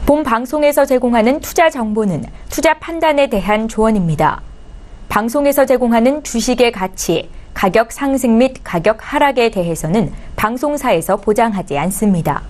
본 방송에서 제공하는 투자 정보는 투자 판단에 대한 조언입니다. 방송에서 제공하는 주식의 가치, 가격 상승 및 가격 하락에 대해서는 방송사에서 보장하지 않습니다.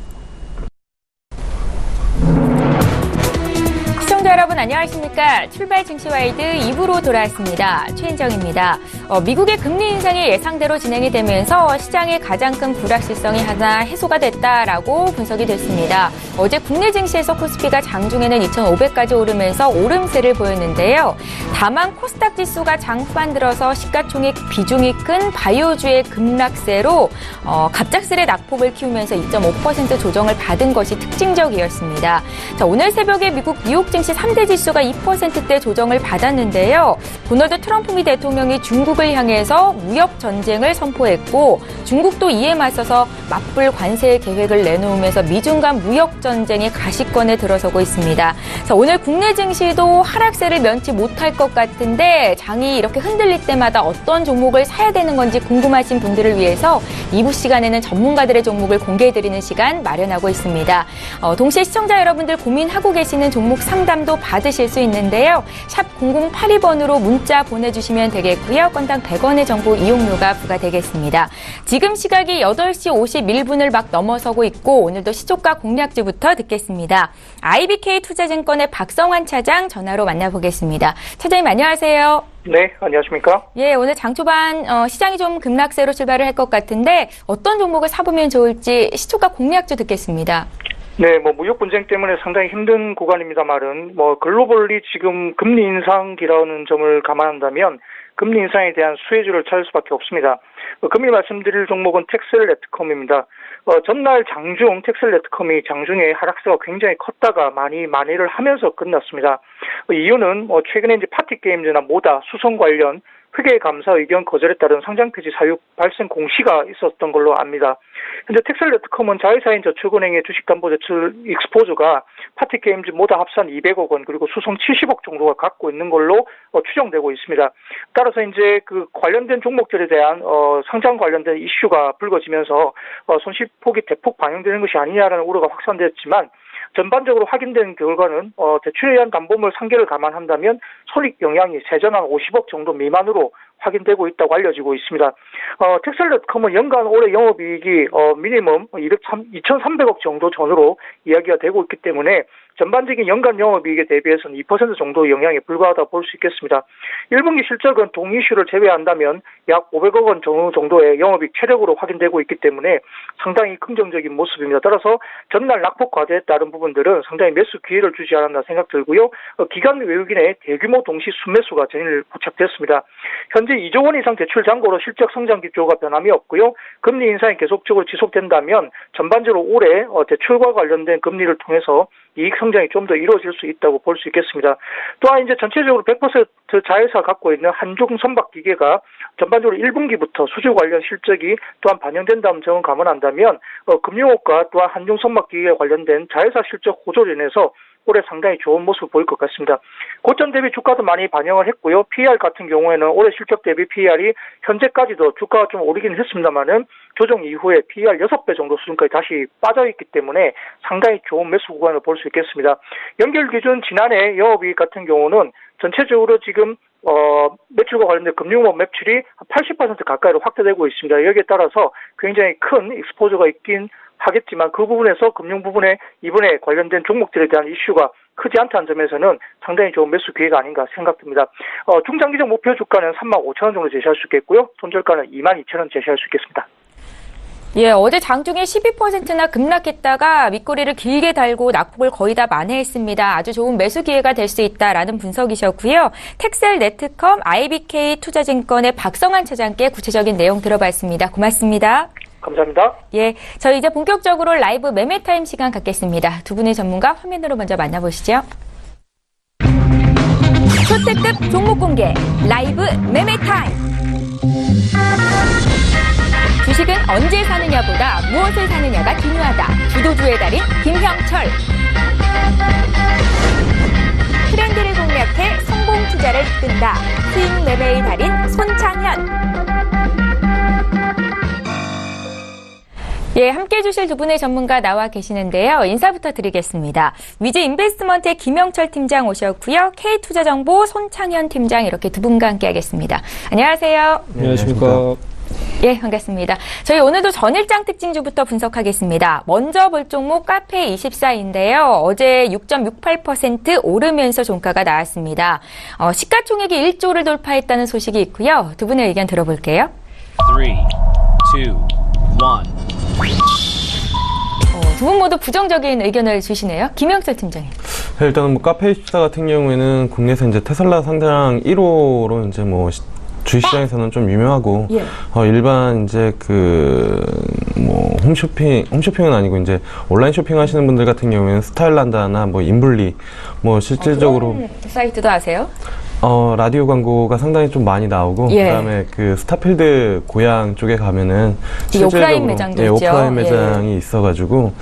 시청자 여러분 안녕하십니까? 출발 증시와이드 2부로 돌아왔습니다. 최인정입니다. 미국의 금리 인상이 예상대로 진행이 되면서 시장의 가장 큰 불확실성이 하나 해소가 됐다라고 분석이 됐습니다. 어제 국내 증시에서 코스피가 장중에는 2,500까지 오르면서 오름세를 보였는데요. 다만 코스닥 지수가 장 후반 들어서 시가총액 비중이 큰 바이오주의 급락세로 갑작스레 낙폭을 키우면서 2.5% 조정을 받은 것이 특징적이었습니다. 자, 오늘 새벽에 미국 뉴욕 증시 3대 지수가 2%대 조정을 받았는데요. 도널드 트럼프 미 대통령이 중국을 향해서 무역 전쟁을 선포했고 중국도 이에 맞서서 맞불 관세 계획을 내놓으면서 미중 간 무역 전쟁의 가시권에 들어서고 있습니다. 자, 오늘 국내 증시도 하락세를 면치 못할 것 같은데 장이 이렇게 흔들릴 때마다 어떤 종목을 사야 되는 건지 궁금하신 분들을 위해서 2부 시간에는 전문가들의 종목을 공개해드리는 시간 마련하고 있습니다. 동시에 시청자 여러분들 고민하고 계시는 종목 상담도 받으실 수 있는데요. 샵 0082번으로 문자 보내주시면 되겠고요. 건당 100원의 정보 이용료가 부과되겠습니다. 지금 시각이 8시 51분을 막 넘어서고 있고 오늘도 시초가 공략주부터 듣겠습니다. IBK 투자증권의 박성환 차장 전화로 만나보겠습니다. 차장님 안녕하세요. 네, 안녕하십니까? 예, 오늘 장 초반 시장이 좀 급락세로 출발을 할 것 같은데 어떤 종목을 사보면 좋을지 시초가 공략주 듣겠습니다. 네, 무역 분쟁 때문에 상당히 힘든 구간입니다만은 글로벌리 지금 금리 인상기라는 점을 감안한다면 금리 인상에 대한 수혜주를 찾을 수밖에 없습니다. 금일 말씀드릴 종목은 텍셀레트컴입니다. 전날 장중 텍셀레트컴이 장중에 하락세가 굉장히 컸다가 많이 만회를 하면서 끝났습니다. 이유는 최근에 이제 파티게임즈나 모다 수성 관련 회계 감사 의견 거절에 따른 상장 폐지 사유 발생 공시가 있었던 걸로 압니다. 현재 텍셀레트컴은 자회사인 저축은행의 주식담보대출 익스포저가 파티게임즈 모다 합산 200억 원 그리고 수성 70억 정도가 갖고 있는 걸로 추정되고 있습니다. 따라서 이제 그 관련된 종목들에 대한 상장 관련된 이슈가 불거지면서 손실폭이 대폭 반영되는 것이 아니냐라는 우려가 확산되었지만 전반적으로 확인된 결과는 대출에 의한 담보물 상계를 감안한다면 손익 영향이 세전 한 50억 정도 미만으로 확인되고 있다고 알려지고 있습니다. 텍셀레트컴은 연간 올해 영업이익이 미니멈 2,300억 정도 전후로 이야기가 되고 있기 때문에 전반적인 연간 영업이익에 대비해서는 2% 정도 영향에 불과하다 볼 수 있겠습니다. 1분기 실적은 동 이슈를 제외한다면 약 500억 원 정도의 영업이익 체력으로 확인되고 있기 때문에 상당히 긍정적인 모습입니다. 따라서 전날 낙폭 과대에 따른 부분들은 상당히 매수 기회를 주지 않았나 생각 들고요. 기관 외국인의 대규모 동시 순매수가 전일 포착됐습니다. 현재 2조 원 이상 대출 잔고로 실적 성장 기조가 변함이 없고요. 금리 인상이 계속적으로 지속된다면 전반적으로 올해 대출과 관련된 금리를 통해서 이익 성장이 좀 더 이루어질 수 있다고 볼 수 있겠습니다. 또한 이제 전체적으로 100% 자회사가 갖고 있는 한중 선박 기계가 전반적으로 1분기부터 수주 관련 실적이 또한 반영된다는 점을 감안한다면 금융업과 또한 한중 선박 기계에 관련된 자회사 실적 호조로 인해서 올해 상당히 좋은 모습을 보일 것 같습니다. 고점 대비 주가도 많이 반영을 했고요. PER 같은 경우에는 올해 실적 대비 PER이 현재까지도 주가가 좀 오르긴 했습니다만은 조정 이후에 PER 6배 정도 수준까지 다시 빠져있기 때문에 상당히 좋은 매수 구간을 볼 수 있겠습니다. 연결 기준 지난해 영업이익 같은 경우는 전체적으로 지금 매출과 관련된 금융업 매출이 80% 가까이로 확대되고 있습니다. 여기에 따라서 굉장히 큰 익스포저가 있긴 하겠지만 그 부분에서 금융 부분에 이번에 관련된 종목들에 대한 이슈가 크지 않다는 점에서는 상당히 좋은 매수 기회가 아닌가 생각됩니다. 중장기적 목표 주가는 35,000원 정도 제시할 수 있겠고요. 손절가는 22,000원 제시할 수 있겠습니다. 예, 어제 장중에 12%나 급락했다가 밑꼬리를 길게 달고 낙폭을 거의 다 만회했습니다. 아주 좋은 매수 기회가 될 수 있다라는 분석이셨고요. 텍셀네트컴 IBK 투자증권의 박성환 차장께 구체적인 내용 들어봤습니다. 고맙습니다. 감사합니다. 예, 저희 이제 본격적으로 라이브 매매타임 시간 갖겠습니다. 두 분의 전문가 화면으로 먼저 만나보시죠. 초특급 종목 공개 라이브 매매타임. 주식은 언제 사느냐보다 무엇을 사느냐가 중요하다. 주도주의 달인 김형철. 트렌드를 공략해 성공 투자를 이끈다. 수익 매매의 달인 손창현. 예, 함께해 주실 두 분의 전문가 나와 계시는데요. 인사부터 드리겠습니다. 위즈 인베스트먼트의 김영철 팀장 오셨고요. K투자정보 손창현 팀장 이렇게 두 분과 함께하겠습니다. 안녕하세요. 안녕하십니까. 예, 반갑습니다. 저희 오늘도 전일장 특징주부터 분석하겠습니다. 먼저 볼 종목 카페24인데요. 어제 6.68% 오르면서 종가가 나왔습니다. 시가총액이 1조를 돌파했다는 소식이 있고요. 두 분의 의견 들어볼게요. 3, 2, 1. 두 분 모두 부정적인 의견을 주시네요. 김영철 팀장님. 일단은 뭐 카페24 같은 경우에는 국내에서 이제 테슬라 상장 1호로 이제 뭐 주식시장에서는 좀 유명하고, 예. 일반 이제 뭐 홈쇼핑은 아니고 이제 온라인 쇼핑 하시는 분들 같은 경우에는 스타일란다나 뭐 인블리, 뭐 실질적으로. 그런 사이트도 아세요? 라디오 광고가 상당히 좀 많이 나오고, 예. 그다음에 스타필드 고향 쪽에 가면은 오프라인 매장도 있죠. 오프라인 예. 매장이 있어가지고,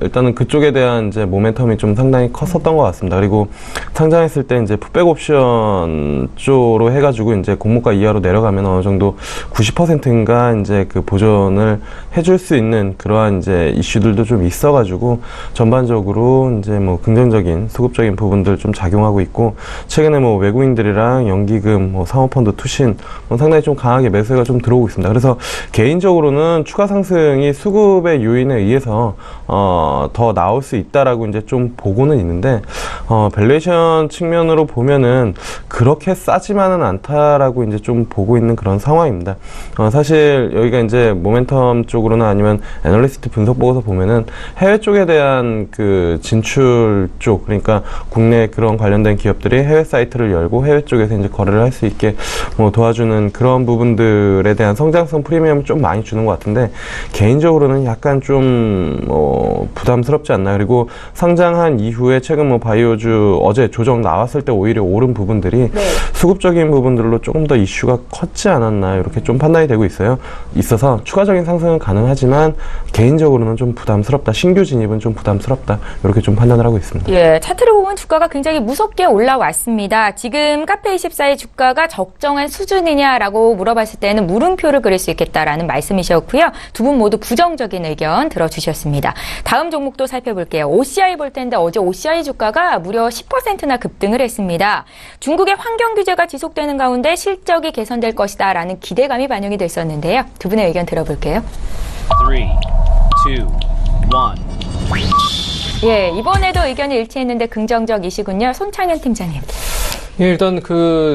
일단은 그쪽에 대한 이제 모멘텀이 좀 상당히 컸었던 것 같습니다. 그리고 상장했을 때 이제 풋백 옵션 쪽으로 해가지고 이제 공모가 이하로 내려가면 어느 정도 90%인가 이제 보전을 해줄 수 있는 그러한 이제 이슈들도 좀 있어가지고 전반적으로 이제 뭐 긍정적인 수급적인 부분들 좀 작용하고 있고, 최근에 뭐 외국인들이랑 연기금, 뭐 사모펀드 투신, 뭐 상당히 좀 강하게 매수가 좀 들어오고 있습니다. 그래서 개인적으로는 추가 상승이 수급의 요인에 의해서 더 나올 수 있다라고 이제 좀 보고는 있는데, 밸류에이션 측면으로 보면은 그렇게 싸지만은 않다라고 이제 좀 보고 있는 그런 상황입니다. 사실 여기가 이제 모멘텀 쪽으로나 아니면 애널리스트 분석 보고서 보면은 해외 쪽에 대한 진출 쪽, 그러니까 국내 그런 관련된 기업들이 해외 사이트를 열고 해외 쪽에서 이제 거래를 할 수 있게 뭐 도와주는 그런 부분들에 대한 성장성 프리미엄을 좀 많이 주는 것 같은데, 개인적으로는 약간 좀 부담스럽지 않나. 그리고 상장한 이후에 최근 뭐 바이오주 어제 조정 나왔을 때 오히려 오른 부분들이 네. 수급적인 부분들로 조금 더 이슈가 컸지 않았나, 이렇게 좀 판단이 되고 있어서 추가적인 상승은 가능하지만 개인적으로는 좀 부담스럽다, 신규 진입은 좀 부담스럽다, 이렇게 좀 판단을 하고 있습니다. 예, 차트를 보면 주가가 굉장히 무섭게 올라왔습니다. 지금 카페24의 주가가 적정한 수준이냐라고 물어봤을 때는 물음표를 그릴 수 있겠다라는 말씀이셨고요. 두 분 모두 부정적인 의견 들어주셨습니다. 다음 종목도 살펴볼게요. OCI 볼 텐데 어제 OCI 주가가 무려 10%나 급등을 했습니다. 중국의 환경 규제가 지속되는 가운데 실적이 개선될 것이다라는 기대감이 반영이 됐었는데요. 두 분의 의견 들어볼게요. 3, 2, 1. 예, 이번에도 의견이 일치했는데 긍정적이시군요. 손창현 팀장님. 예, 일단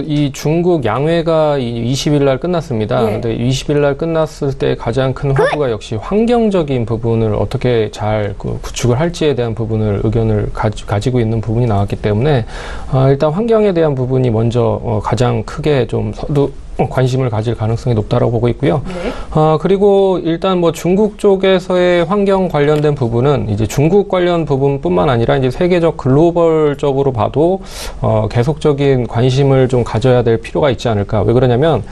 이 중국 양회가 20일 날 끝났습니다. 예. 근데 20일 날 끝났을 때 가장 큰 화두가 역시 환경적인 부분을 어떻게 잘 구축을 할지에 대한 부분을 의견을 가지고 있는 부분이 나왔기 때문에 일단 환경에 대한 부분이 먼저 가장 크게 좀 관심을 가질 가능성이 높다고 보고 있고요. 네. 그리고 일단 뭐 중국 쪽에서의 환경 관련된 부분은 이제 중국 관련 부분뿐만 아니라 이제 세계적 글로벌적으로 봐도 계속적인 관심을 좀 가져야 될 필요가 있지 않을까. 왜 그러냐면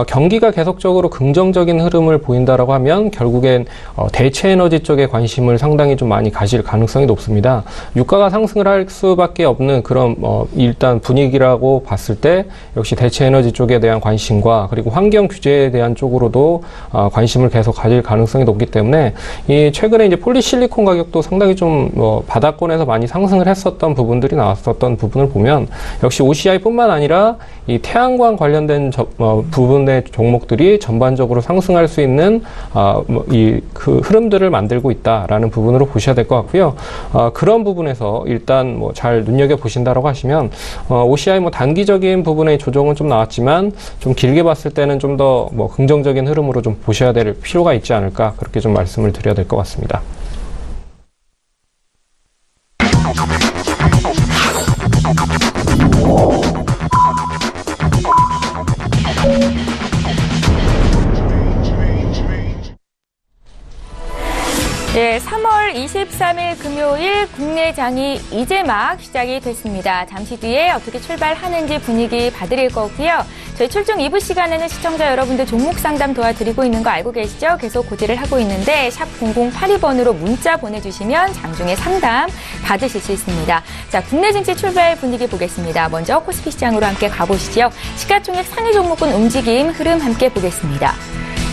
경기가 계속적으로 긍정적인 흐름을 보인다라고 하면 결국엔 대체 에너지 쪽에 관심을 상당히 좀 많이 가질 가능성이 높습니다. 유가가 상승을 할 수밖에 없는 그런 일단 분위기라고 봤을 때 역시 대체 에너지 쪽에 대한 관심 그리고 환경 규제에 대한 쪽으로도 관심을 계속 가질 가능성이 높기 때문에 최근에 이제 폴리실리콘 가격도 상당히 좀 바닥권에서 많이 상승을 했었던 부분들이 나왔었던 부분을 보면 역시 OCI뿐만 아니라 이 태양광 관련된 부분의 종목들이 전반적으로 상승할 수 있는 흐름들을 만들고 있다라는 부분으로 보셔야 될 것 같고요. 그런 부분에서 일단 잘 눈여겨 보신다라고 하시면 OCI 단기적인 부분의 조정은 좀 나왔지만 좀 길게 봤을 때는 좀 더 긍정적인 흐름으로 좀 보셔야 될 필요가 있지 않을까, 그렇게 좀 말씀을 드려야 될 것 같습니다. 네, 3월 23일 금요일 국내장이 이제 막 시작이 됐습니다. 잠시 뒤에 어떻게 출발하는지 분위기 봐드릴 거고요. 저희 출중 2부 시간에는 시청자 여러분들 종목 상담 도와드리고 있는 거 알고 계시죠? 계속 고지를 하고 있는데 샵 0082번으로 문자 보내주시면 장중에 상담 받으실 수 있습니다. 자, 국내 증시 출발 분위기 보겠습니다. 먼저 코스피 시장으로 함께 가보시죠. 시가총액 상위 종목군 움직임 흐름 함께 보겠습니다.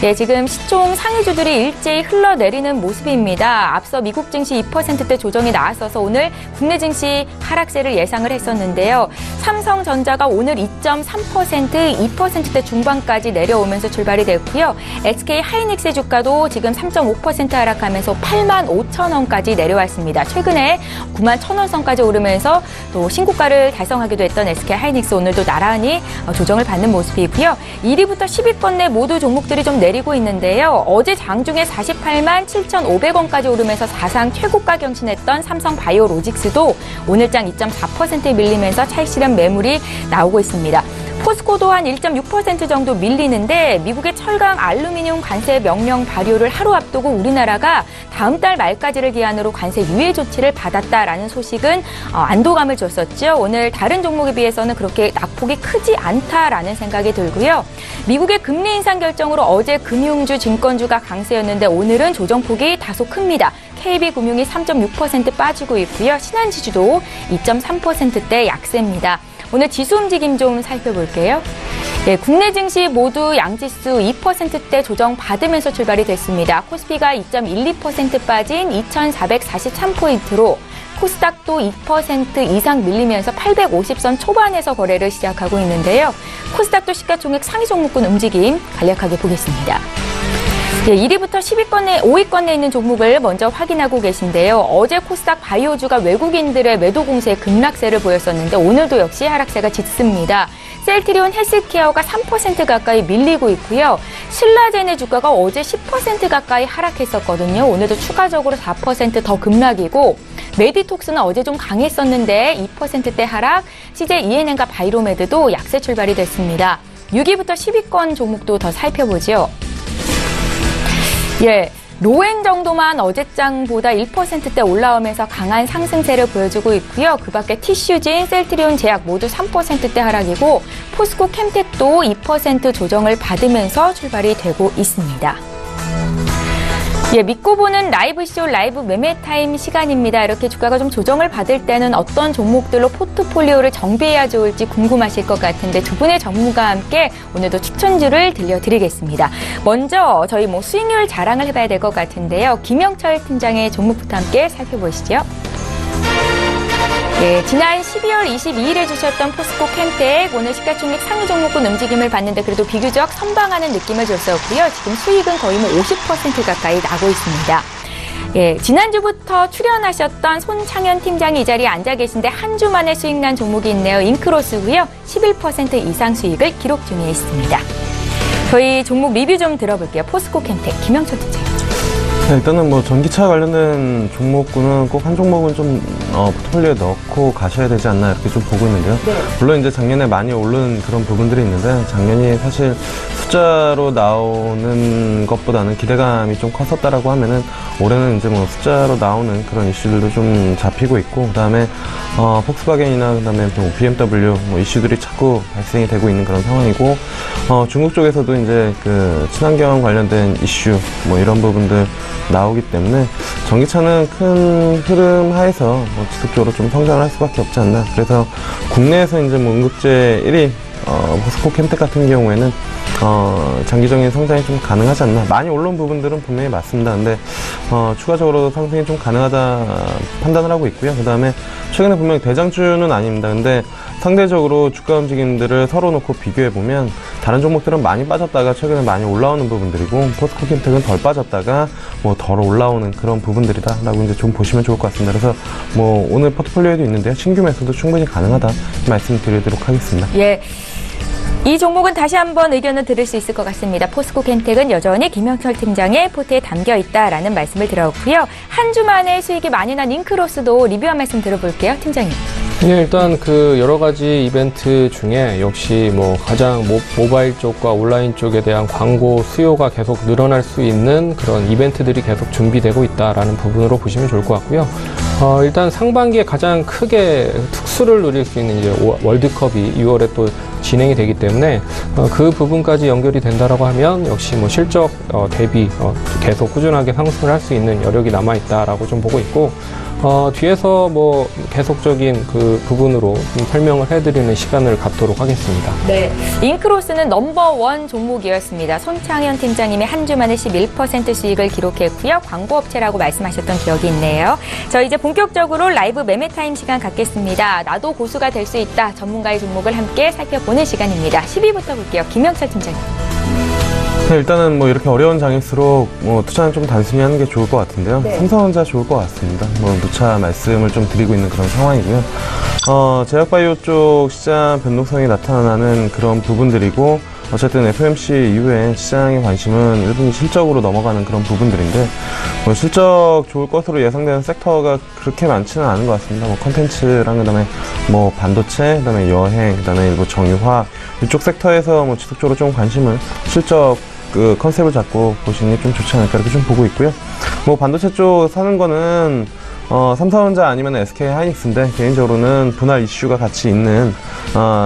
네, 지금 시총 상위주들이 일제히 흘러내리는 모습입니다. 앞서 미국 증시 2%대 조정이 나왔어서 오늘 국내 증시 하락세를 예상을 했었는데요. 삼성전자가 오늘 2.3%, 2%대 중반까지 내려오면서 출발이 됐고요. SK 하이닉스의 주가도 지금 3.5% 하락하면서 85,000원까지 내려왔습니다. 최근에 91,000원 선까지 오르면서 또 신고가를 달성하기도 했던 SK 하이닉스 오늘도 나란히 조정을 받는 모습이고요. 1위부터 10위권 내 모두 종목들이 좀 내리고 있는데요. 어제 장중에 48만 7,500원까지 오르면서 사상 최고가 경신했던 삼성 바이오로직스도 오늘장 2.4% 밀리면서 차익실현 매물이 나오고 있습니다. 포스코도 한 1.6% 정도 밀리는데 미국의 철강 알루미늄 관세 명령 발효를 하루 앞두고 우리나라가 다음 달 말까지를 기한으로 관세 유예 조치를 받았다라는 소식은 안도감을 줬었죠. 오늘 다른 종목에 비해서는 그렇게 낙폭이 크지 않다라는 생각이 들고요. 미국의 금리 인상 결정으로 어제 금융주, 증권주가 강세였는데 오늘은 조정폭이 다소 큽니다. KB금융이 3.6% 빠지고 있고요. 신한지주도 2.3%대 약세입니다. 오늘 지수 움직임 좀 살펴볼게요. 네, 국내 증시 모두 양지수 2%대 조정 받으면서 출발이 됐습니다. 코스피가 2.12% 빠진 2,443포인트로 코스닥도 2% 이상 밀리면서 850선 초반에서 거래를 시작하고 있는데요. 코스닥도 시가총액 상위 종목군 움직임 간략하게 보겠습니다. 네, 1위부터 10위권 5위권에 있는 종목을 먼저 확인하고 계신데요. 어제 코스닥 바이오주가 외국인들의 매도 공세에 급락세를 보였었는데 오늘도 역시 하락세가 짙습니다. 셀트리온 헬스케어가 3% 가까이 밀리고 있고요. 신라젠의 주가가 어제 10% 가까이 하락했었거든요. 오늘도 추가적으로 4% 더 급락이고 메디톡스는 어제 좀 강했었는데 2%대 하락, CJ ENM과 바이로메드도 약세 출발이 됐습니다. 6위부터 10위권 종목도 더 살펴보죠. 예, 로엔 정도만 어제장보다 1%대 올라오면서 강한 상승세를 보여주고 있고요. 그 밖에 티슈진, 셀트리온 제약 모두 3%대 하락이고 포스코 캠텍도 2% 조정을 받으면서 출발이 되고 있습니다. 예, 믿고 보는 라이브쇼 라이브 매매타임 시간입니다. 이렇게 주가가 좀 조정을 받을 때는 어떤 종목들로 포트폴리오를 정비해야 좋을지 궁금하실 것 같은데 두 분의 전문가와 함께 오늘도 추천주를 들려드리겠습니다. 먼저 저희 수익률 자랑을 해봐야 될 것 같은데요. 김영철 팀장의 종목부터 함께 살펴보시죠. 예, 지난 12월 22일에 주셨던 포스코 캠텍 오늘 시가총액 상위 종목군 움직임을 봤는데 그래도 비교적 선방하는 느낌을 줬었고요. 지금 수익은 거의 50% 가까이 나고 있습니다. 예, 지난주부터 출연하셨던 손창현 팀장이 이 자리에 앉아 계신데 한 주 만에 수익 난 종목이 있네요. 잉크로스고요. 11% 이상 수익을 기록 중에 있습니다. 저희 종목 리뷰 좀 들어볼게요. 포스코 캠텍 김영철 팀장. 네, 일단은 전기차 관련된 종목군은 꼭 한 종목은 좀 포트폴리오에 넣고 가셔야 되지 않나 이렇게 좀 보고 있는데요. 네. 물론 이제 작년에 많이 오른 그런 부분들이 있는데 작년이 사실 숫자로 나오는 것보다는 기대감이 좀 컸었다라고 하면은 올해는 이제 숫자로 나오는 그런 이슈들도 좀 잡히고 있고 그다음에 폭스바겐이나 그다음에 또 BMW 이슈들이 자꾸 발생이 되고 있는 그런 상황이고 중국 쪽에서도 이제 그 친환경 관련된 이슈 이런 부분들 나오기 때문에 전기차는 큰 흐름 하에서 지속적으로 좀 성장을 할 수밖에 없지 않나. 그래서 국내에서 이제 응급제 1위 포스코 캠텍 같은 경우에는 장기적인 성장이 좀 가능하지 않나. 많이 올라온 부분들은 분명히 맞습니다. 근데 추가적으로 상승이 좀 가능하다 판단을 하고 있고요. 그 다음에 최근에 분명히 대장주는 아닙니다. 근데 상대적으로 주가 움직임들을 서로 놓고 비교해보면 다른 종목들은 많이 빠졌다가 최근에 많이 올라오는 부분들이고 포스코 캠텍은 덜 빠졌다가 덜 올라오는 그런 부분들이다라고 이제 좀 보시면 좋을 것 같습니다. 그래서 오늘 포트폴리오에도 있는데요. 신규 매수도 충분히 가능하다 말씀드리도록 하겠습니다. 예. 이 종목은 다시 한번 의견을 들을 수 있을 것 같습니다. 포스코 캠텍은 여전히 김영철 팀장의 포트에 담겨 있다라는 말씀을 드렸고요. 한 주 만에 수익이 많이 난 잉크로스도 리뷰 한 말씀 들어볼게요. 팀장님. 예, 일단 그 여러 가지 이벤트 중에 역시 가장 모바일 쪽과 온라인 쪽에 대한 광고 수요가 계속 늘어날 수 있는 그런 이벤트들이 계속 준비되고 있다라는 부분으로 보시면 좋을 것 같고요. 일단 상반기에 가장 크게 특수를 누릴 수 있는 이제 월드컵이 6월에 또 진행이 되기 때문에 그 부분까지 연결이 된다라고 하면 역시 실적 대비 계속 꾸준하게 상승을 할 수 있는 여력이 남아 있다라고 좀 보고 있고 뒤에서 뭐 계속적인 그 부분으로 좀 설명을 해드리는 시간을 갖도록 하겠습니다. 네. 잉크로스는 넘버원 종목이었습니다. 손창현 팀장님이 한 주 만에 11% 수익을 기록했고요. 광고업체라고 말씀하셨던 기억이 있네요. 저 이제 본격적으로 라이브 매매타임 시간 갖겠습니다. 나도 고수가 될 수 있다. 전문가의 종목을 함께 살펴보는 시간입니다. 10위부터 볼게요. 김영철 팀장님. 네, 일단은 뭐 이렇게 어려운 장일수록 뭐 투자는 좀 단순히 하는 게 좋을 것 같은데요. 네. 삼성전자 좋을 것 같습니다. 뭐 누차 말씀을 좀 드리고 있는 그런 상황이고요. 제약바이오 쪽 시장 변동성이 나타나는 그런 부분들이고, 어쨌든 FOMC 이후에 시장의 관심은 1분기 실적으로 넘어가는 그런 부분들인데, 뭐 실적 좋을 것으로 예상되는 섹터가 그렇게 많지는 않은 것 같습니다. 뭐 컨텐츠랑 그다음에 뭐 반도체, 그다음에 여행, 그다음에 일부 정유화 이쪽 섹터에서 뭐 지속적으로 좀 관심을 실적 그 컨셉을 잡고 보시는 게 좀 좋지 않을까 이렇게 좀 보고 있고요. 뭐 반도체 쪽 사는 거는 삼성전자 아니면 SK 하이닉스인데, 개인적으로는 분할 이슈가 같이 있는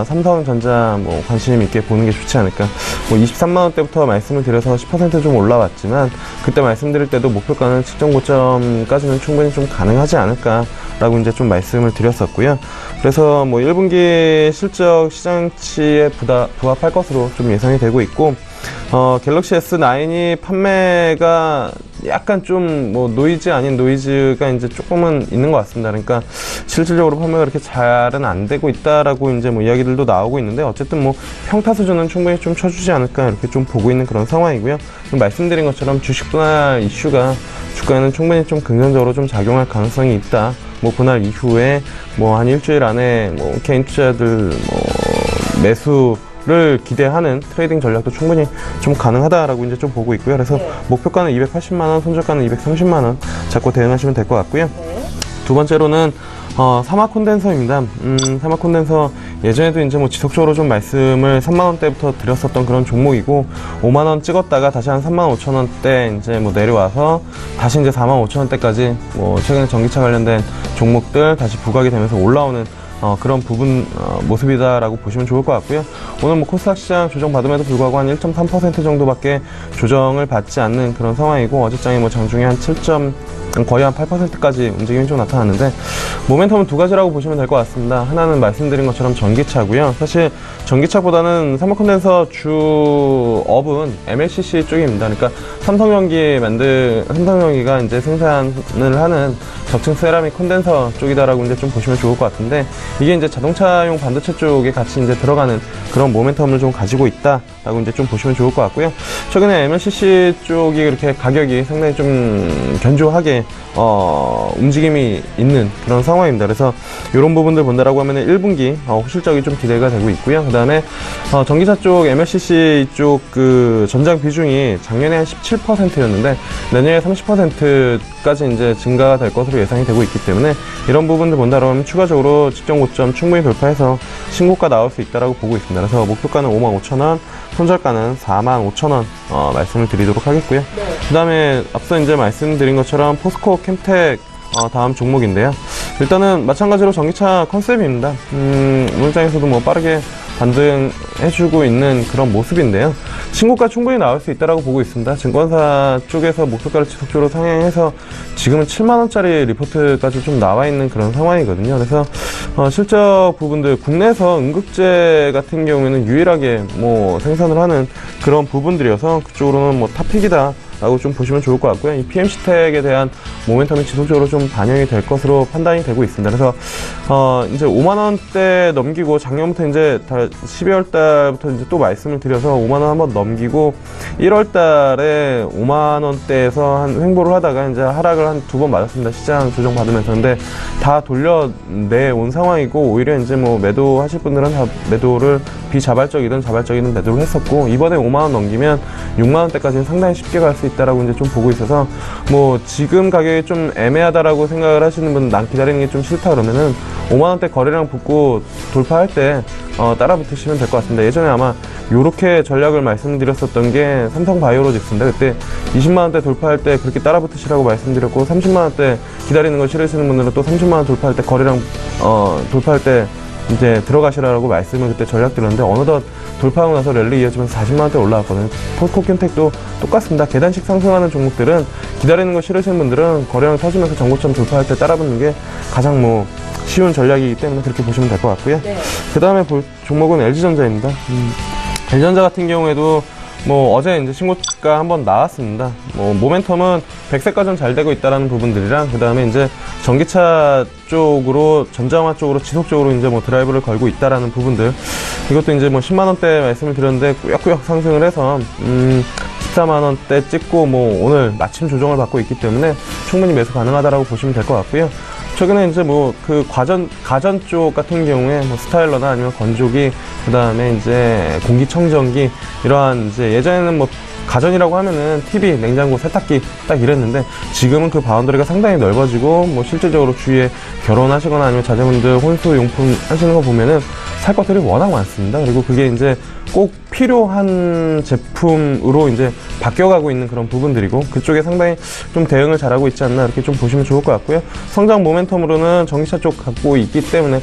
삼성전자 뭐 관심 있게 보는 게 좋지 않을까. 뭐 23만 원대부터 말씀을 드려서 10% 좀 올라왔지만, 그때 말씀드릴 때도 목표가는 측정 고점까지는 충분히 좀 가능하지 않을까라고 이제 좀 말씀을 드렸었고요. 그래서 뭐 1분기 실적 시장치에 부합할 것으로 좀 예상이 되고 있고, 갤럭시 S9이 판매가 약간 좀 뭐 노이즈 아닌 노이즈가 이제 조금은 있는 것 같습니다. 그러니까 실질적으로 판매가 그렇게 잘은 안 되고 있다라고 이제 뭐 이야기들도 나오고 있는데, 어쨌든 뭐 평타 수준은 충분히 좀 쳐주지 않을까 이렇게 좀 보고 있는 그런 상황이고요. 말씀드린 것처럼 주식 분할 이슈가 주가에는 충분히 좀 긍정적으로 좀 작용할 가능성이 있다. 뭐 분할 이후에 뭐 한 일주일 안에 뭐 개인 투자들 뭐 매수를 기대하는 트레이딩 전략도 충분히 좀 가능하다라고 이제 좀 보고 있고요. 그래서 목표가는 280만원, 손절가는 230만원 잡고 대응하시면 될 것 같고요. 두 번째로는 사막 콘덴서입니다. 사막 콘덴서 예전에도 이제 뭐 지속적으로 좀 말씀을 3만원대부터 드렸었던 그런 종목이고, 5만원 찍었다가 다시 한 35,000원대 이제 뭐 내려와서 다시 이제 45,000원대까지 뭐 최근에 전기차 관련된 종목들 다시 부각이 되면서 올라오는 그런 부분 모습이다라고 보시면 좋을 것 같고요. 오늘 뭐 코스닥 시장 조정받음에도 불구하고 한 1.3% 정도밖에 조정을 받지 않는 그런 상황이고, 어제장에 뭐 장중에 한 7점 거의 한 8%까지 움직임이 좀 나타났는데, 모멘텀은 두 가지라고 보시면 될 것 같습니다. 하나는 말씀드린 것처럼 전기차고요. 사실 전기차보다는 삼성컨덴서 주업은 MLCC 쪽입니다. 그러니까 삼성전기가 이제 생산을 하는 저층 세라믹 콘덴서 쪽이다라고 이제 좀 보시면 좋을 것 같은데, 이게 이제 자동차용 반도체 쪽에 같이 이제 들어가는 그런 모멘텀을 좀 가지고 있다라고 이제 좀 보시면 좋을 것 같고요. 최근에 MLCC 쪽이 그렇게 가격이 상당히 좀 견조하게 움직임이 있는 그런 상황입니다. 그래서 이런 부분들 본다라고 하면 1분기 호실적이 좀 기대가 되고 있고요. 그 다음에 전기차 쪽 MLCC 쪽 그 전장 비중이 작년에 한 17%였는데 내년에 30%까지 이제 증가가 될 것으로 예상이 되고 있기 때문에, 이런 부분들 본다라고 하면 추가적으로 직전 고점 충분히 돌파해서 신고가 나올 수 있다라고 보고 있습니다. 그래서 목표가는 55,000원, 손절가는 45,000원 말씀을 드리도록 하겠고요. 그 다음에 앞서 이제 말씀드린 것처럼 포스코 캠텍 다음 종목인데요. 일단은 마찬가지로 전기차 컨셉입니다. 오늘장에서도 뭐 빠르게 반등해주고 있는 그런 모습인데요. 신고가 충분히 나올 수 있다라고 보고 있습니다. 증권사 쪽에서 목표가를 지속적으로 상향해서 지금은 7만원짜리 리포트까지 좀 나와 있는 그런 상황이거든요. 그래서 실적 부분들, 국내에서 응급제 같은 경우에는 유일하게 뭐 생산을 하는 그런 부분들이어서 그쪽으로는 뭐 탑픽이다 라고 좀 보시면 좋을 것 같고요. 이 PMC텍에 대한 모멘텀이 지속적으로 좀 반영이 될 것으로 판단이 되고 있습니다. 그래서 이제 5만원대 넘기고, 작년부터 이제 12월 달부터 이제 또 말씀을 드려서 5만원 한번 넘기고 1월 달에 5만원대에서 한 횡보를 하다가 이제 하락을 한 두 번 맞았습니다. 시장 조정 받으면서. 근데 다 돌려내온 상황이고, 오히려 이제 뭐 매도하실 분들은 다 매도를 비자발적이든 자발적이든 매도를 했었고, 이번에 5만원 넘기면 6만원대까지는 상당히 쉽게 갈 수 있다라고 이제 좀 보고 있어서, 뭐 지금 가격이 좀 애매하다라고 생각을 하시는 분, 난 기다리는 게 좀 싫다 그러면은 5만원대 거래량 붙고 돌파할 때 따라 붙으시면 될 것 같습니다. 예전에 아마 요렇게 전략을 말씀드렸었던 게 삼성바이오로직스인데, 그때 20만원대 돌파할 때 그렇게 따라 붙으시라고 말씀드렸고, 30만원대 기다리는 거 싫으시는 분들은 또 30만원 돌파할 때 거래량 돌파할 때 이제 들어가시라고 말씀을 그때 전략 드렸는데, 어느덧 돌파하고 나서 랠리 이어지면서 40만원대 올라왔거든요. 포스코 캠텍도 똑같습니다. 계단식 상승하는 종목들은 기다리는 거 싫으신 분들은 거래량 터지면서 정고점 돌파할 때 따라붙는 게 가장 뭐 쉬운 전략이기 때문에 그렇게 보시면 될 것 같고요. 네. 그 다음에 볼 종목은 LG전자입니다. LG전자 같은 경우에도 뭐 어제 이제 신고가 한번 나왔습니다. 뭐 모멘텀은 백색가전 잘 되고 있다라는 부분들이랑 그 다음에 이제 전기차 쪽으로 전자화 쪽으로 지속적으로 이제 뭐 드라이브를 걸고 있다라는 부분들, 이것도 이제 뭐 10만 원대 말씀을 드렸는데 꾸역꾸역 상승을 해서 14만 원대 찍고 뭐 오늘 마침 조정을 받고 있기 때문에 충분히 매수 가능하다라고 보시면 될 것 같고요. 최근에 이제 뭐 그 가전 쪽 같은 경우에 뭐 스타일러나 아니면 건조기, 그 다음에 이제 공기청정기, 이러한 이제 예전에는 뭐 가전이라고 하면은 TV, 냉장고, 세탁기 딱 이랬는데 지금은 그 바운더리가 상당히 넓어지고 뭐 실질적으로 주위에 결혼하시거나 아니면 자제분들 혼수용품 하시는 거 보면은 살 것들이 워낙 많습니다. 그리고 그게 이제 꼭 필요한 제품으로 이제 바뀌어가고 있는 그런 부분들이고 그쪽에 상당히 좀 대응을 잘하고 있지 않나 이렇게 좀 보시면 좋을 것 같고요. 성장 모멘텀으로는 전기차 쪽 갖고 있기 때문에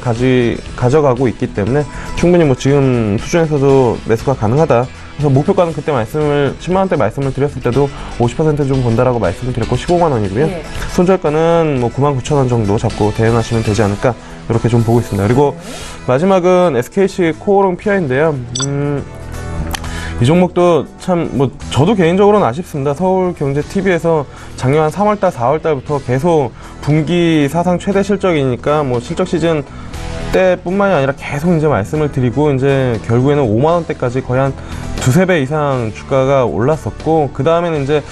가져가고 있기 때문에 충분히 뭐 지금 수준에서도 매수가 가능하다. 그래서 목표가는 그때 10만 원대 말씀을 드렸을 때도 50% 좀 본다라고 말씀을 드렸고 15만 원이고요. 네. 손절가는 뭐 99,000원 정도 잡고 대응하시면 되지 않을까 이렇게 좀 보고 있습니다. 그리고 마지막은 SKC 코오롱 PI인데요. 이 종목도 참 뭐 저도 개인적으로는 아쉽습니다. 서울경제TV에서 작년 한 3월달, 4월달부터 계속 분기 사상 최대 실적이니까 뭐 실적 시즌 때뿐만이 아니라 계속 이제 말씀을 드리고 이제 결국에는 5만 원대까지 거의 한 두세 배 이상 주가가 올랐었고 그 다음에는 이제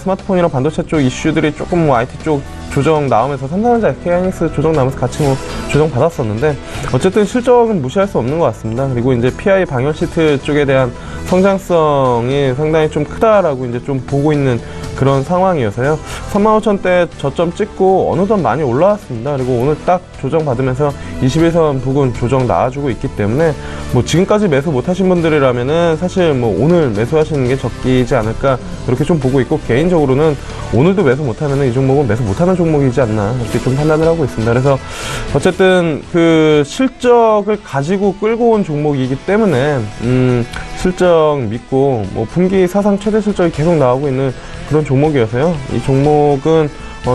스마트폰이랑 반도체 쪽 이슈들이 조금 뭐 IT 쪽 조정 나오면서 삼성전자, SK하이닉스 조정 나오면서 같이 뭐 조정 받았었는데 어쨌든 실적은 무시할 수 없는 것 같습니다. 그리고 이제 PI 방열 시트 쪽에 대한 성장성이 상당히 좀 크다라고 이제 좀 보고 있는 그런 상황이어서요. 35,000대 저점 찍고 어느덧 많이 올라왔습니다. 그리고 오늘 딱 조정 받으면서 21선 부근 조정 나와주고 있기 때문에 뭐 지금까지 매수 못하신 분들이라면은 사실 뭐 오늘 매수하시는 게 적기지 않을까 이렇게 좀 보고 있고 개인적으로는 오늘도 매수 못하면은 이 종목은 매수 못하는 종목이지 않나 이렇게 좀 판단을 하고 있습니다. 그래서 어쨌든 그 실적을 가지고 끌고 온 종목이기 때문에 실적 믿고 뭐 분기 사상 최대 실적이 계속 나오고 있는 그런 종목이어서요. 이 종목은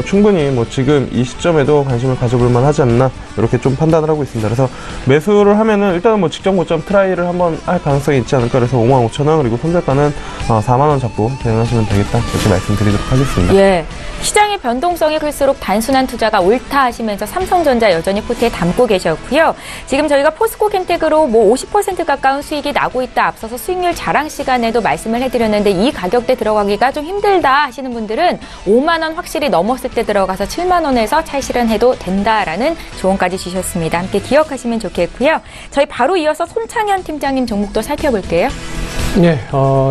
충분히 뭐 지금 이 시점에도 관심을 가져볼 만하지 않나 이렇게 좀 판단을 하고 있습니다. 그래서 매수를 하면은 일단은 뭐 직전 고점 트라이를 한번 할 가능성이 있지 않을까. 그래서 55,000원 그리고 손절가는 4만 원 잡고 대응하시면 되겠다 이렇게 말씀드리도록 하겠습니다. 예. 시장의 변동성이 클수록 단순한 투자가 옳다 하시면서 삼성전자 여전히 포트에 담고 계셨고요. 지금 저희가 포스코 캔텍으로 뭐 50% 가까운 수익이 나고 있다 앞서서 수익률 자랑 시간에도 말씀을 해드렸는데 이 가격대 들어가기가 좀 힘들다 하시는 분들은 5만 원 확실히 넘었을 때 들어가서 7만 원에서 찰실현해도 된다라는 조언까지 주셨습니다. 함께 기억하시면 좋겠고요. 저희 바로 이어서 손창현 팀장님 종목도 살펴볼게요. 네,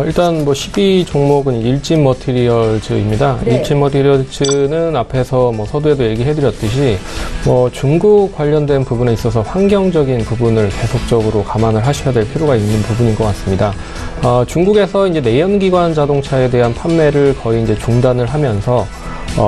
일단 뭐 12 종목은 일진 머티리얼즈입니다. 네. 일진 머티리얼즈는 앞에서 뭐 서두에도 얘기해드렸듯이 뭐 중국 관련된 부분에 있어서 환경적인 부분을 계속적으로 감안을 하셔야 될 필요가 있는 부분인 것 같습니다. 중국에서 이제 내연기관 자동차에 대한 판매를 거의 이제 중단을 하면서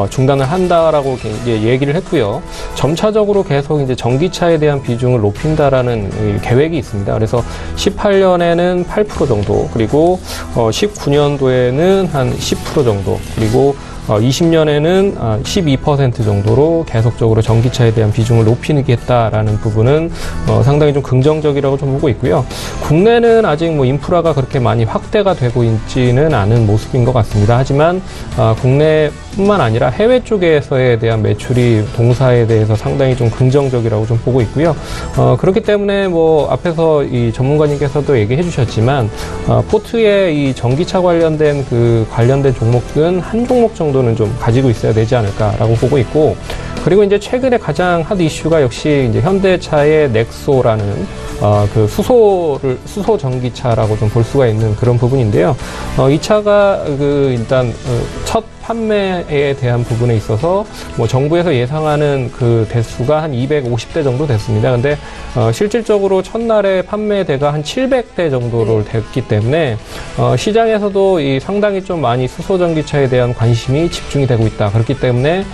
중단을 한다라고 이제 얘기를 했고요. 점차적으로 계속 이제 전기차에 대한 비중을 높인다라는 계획이 있습니다. 그래서 18년에는 8% 정도, 그리고 19년도에는 한 10% 정도, 그리고 20년에는 12% 정도로 계속적으로 전기차에 대한 비중을 높이겠다라는 부분은 상당히 좀 긍정적이라고 좀 보고 있고요. 국내는 아직 뭐 인프라가 그렇게 많이 확대가 되고 있지는 않은 모습인 것 같습니다. 하지만 국내뿐만 아니라 해외 쪽에서에 대한 매출이 동사에 대해서 상당히 좀 긍정적이라고 좀 보고 있고요. 그렇기 때문에 뭐 앞에서 이 전문가님께서도 얘기해 주셨지만 포트에 이 전기차 관련된 종목은 한 종목 정도 는 좀 가지고 있어야 되지 않을까라고 보고 있고, 그리고 이제 최근에 가장 핫 이슈가 역시 이제 현대차의 넥소라는 그 수소 전기차라고 좀 볼 수가 있는 그런 부분인데요. 이 차가 일단 첫 판매에 대한 부분에 있어서 뭐 정부에서 예상하는 그 대수가 한 250대 정도 됐습니다. 근데 실질적으로 첫날에 판매대가 한 700대 정도로 됐기 때문에 시장에서도 이 상당히 좀 많이 수소 전기차에 대한 관심이 집중이 되고 있다. 그렇기 때문에